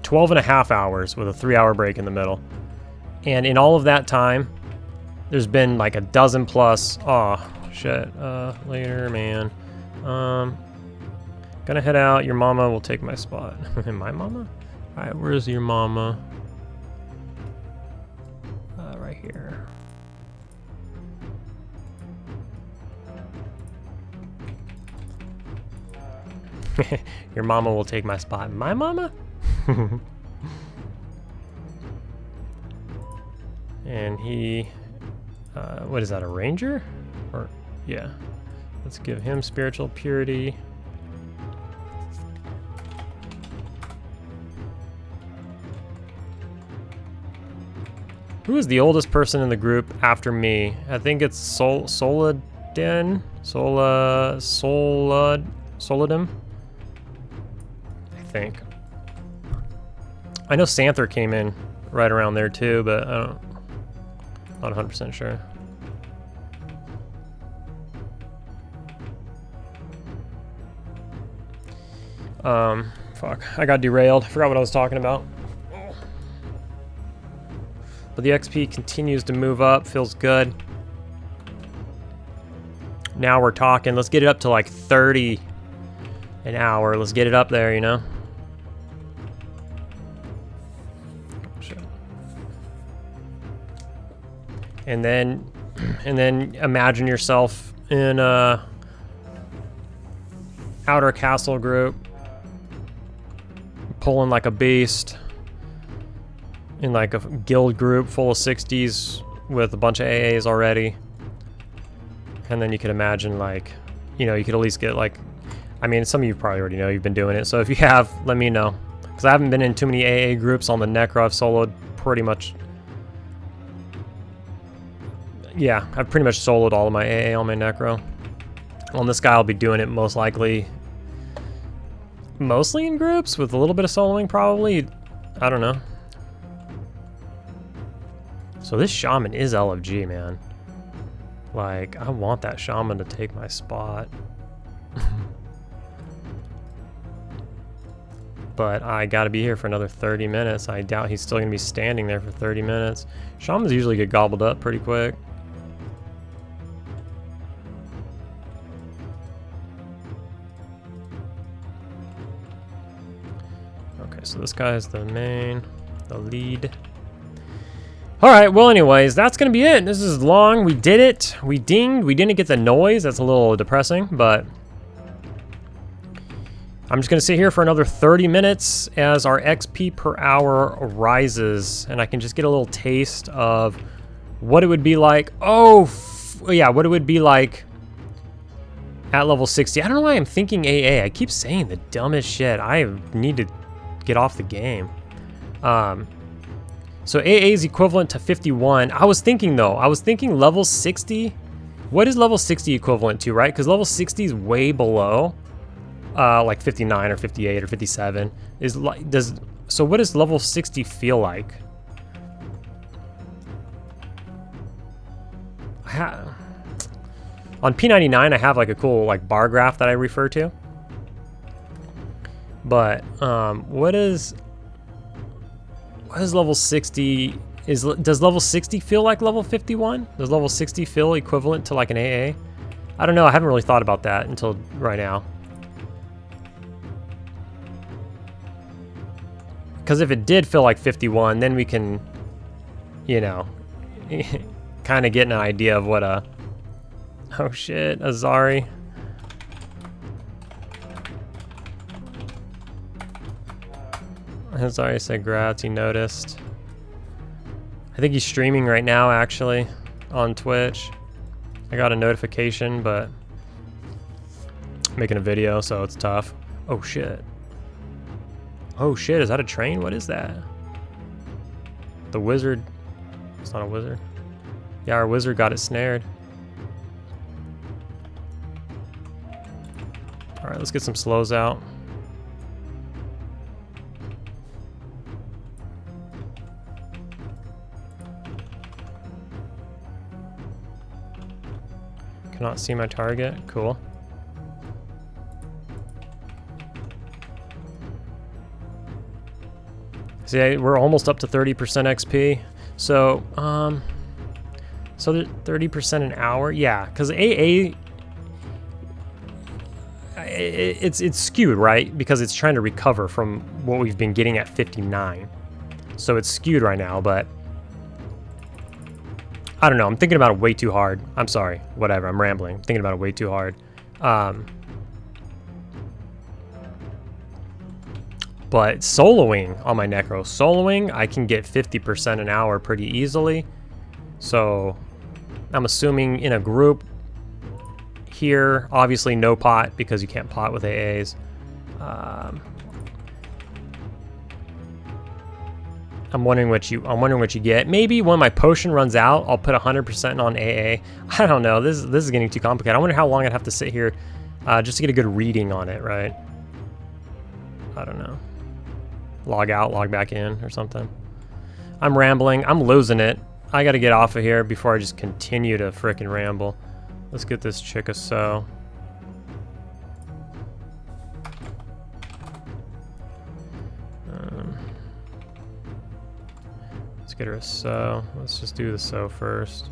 12 and a half hours with a 3-hour break in the middle. And in all of that time, there's been like a dozen plus. Oh, shit. Later, man. Gonna head out. Your mama will take my spot. My mama? Alright, where's your mama? Right here. Your mama will take my spot. My mama? And he, what is that, a ranger? Or, yeah. Let's give him spiritual purity. Who is the oldest person in the group after me? I think it's Soladin? Soladin? I think. I know Santher came in right around there too, but I don't... Not 100% sure. Fuck. I got derailed. I forgot what I was talking about. But the XP continues to move up. Feels good. Now we're talking. Let's get it up to like 30 an hour. Let's get it up there, you know? And then imagine yourself in a outer castle group, pulling like a beast, in like a guild group full of 60s with a bunch of AAs already. And then you could imagine like, you know, you could at least get like, I mean, some of you probably already know you've been doing it. So if you have, let me know. Because I haven't been in too many AA groups on the Necro. I've soloed pretty much. Yeah, I've pretty much soloed all of my AA on my Necro. On this guy, I'll be doing it most likely mostly in groups with a little bit of soloing probably. I don't know. So this shaman is LFG, man. Like, I want that shaman to take my spot. But I gotta be here for another 30 minutes. I doubt he's still gonna be standing there for 30 minutes. Shamans usually get gobbled up pretty quick. Okay, so this guy is the lead. All right, well, anyways, that's going to be it. This is long. We did it. We dinged. We didn't get the noise. That's a little depressing, but I'm just going to sit here for another 30 minutes as our XP per hour rises, and I can just get a little taste of what it would be like. Oh, yeah, what it would be like at level 60. I don't know why I'm thinking AA. I keep saying the dumbest shit. I need to get off the game. So AA is equivalent to 51. I was thinking level 60. What is level 60 equivalent to, right? Because level 60 is way below, like 59 or 58 or 57. So what does level 60 feel like? On P99, I have like a cool like bar graph that I refer to. But what is level 60? Does level 60 feel like level 51? Does level 60 feel equivalent to like an AA? I don't know. I haven't really thought about that until right now. Because if it did feel like 51, then we can, you know, kind of get an idea of what a... Oh shit, Azari. Azari said grats, he noticed. I think he's streaming right now, actually, on Twitch. I got a notification, but I'm making a video, so it's tough. Oh shit. Oh shit, is that a train? What is that? The wizard. It's not a wizard. Yeah, our wizard got it snared. Alright, let's get some slows out. Cannot see my target. Cool. See, we're almost up to 30% XP. So, so 30% an hour? Yeah, because AA, it's skewed, right? Because it's trying to recover from what we've been getting at 59. So it's skewed right now, but I don't know. I'm thinking about it way too hard. I'm sorry. Whatever. I'm rambling. I'm thinking about it way too hard. But soloing on my Necro. Soloing, I can get 50% an hour pretty easily. So I'm assuming in a group here, obviously no pot because you can't pot with AAs. I'm wondering what you get. Maybe when my potion runs out, I'll put 100% on AA. I don't know. This is getting too complicated. I wonder how long I'd have to sit here just to get a good reading on it, right? I don't know. Log out, log back in or something. I'm rambling. I'm losing it. I got to get off of here before I just continue to frickin' ramble. Let's get this chick a sew. Let's get her a sew. Let's just do the sew first.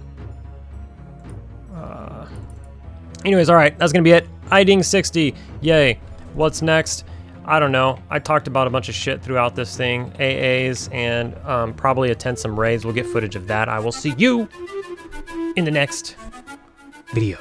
Anyways, all right, that's gonna be it. IDing 60, yay. What's next? I don't know. I talked about a bunch of shit throughout this thing. AAs and probably attend some raids. We'll get footage of that. I will see you in the next video.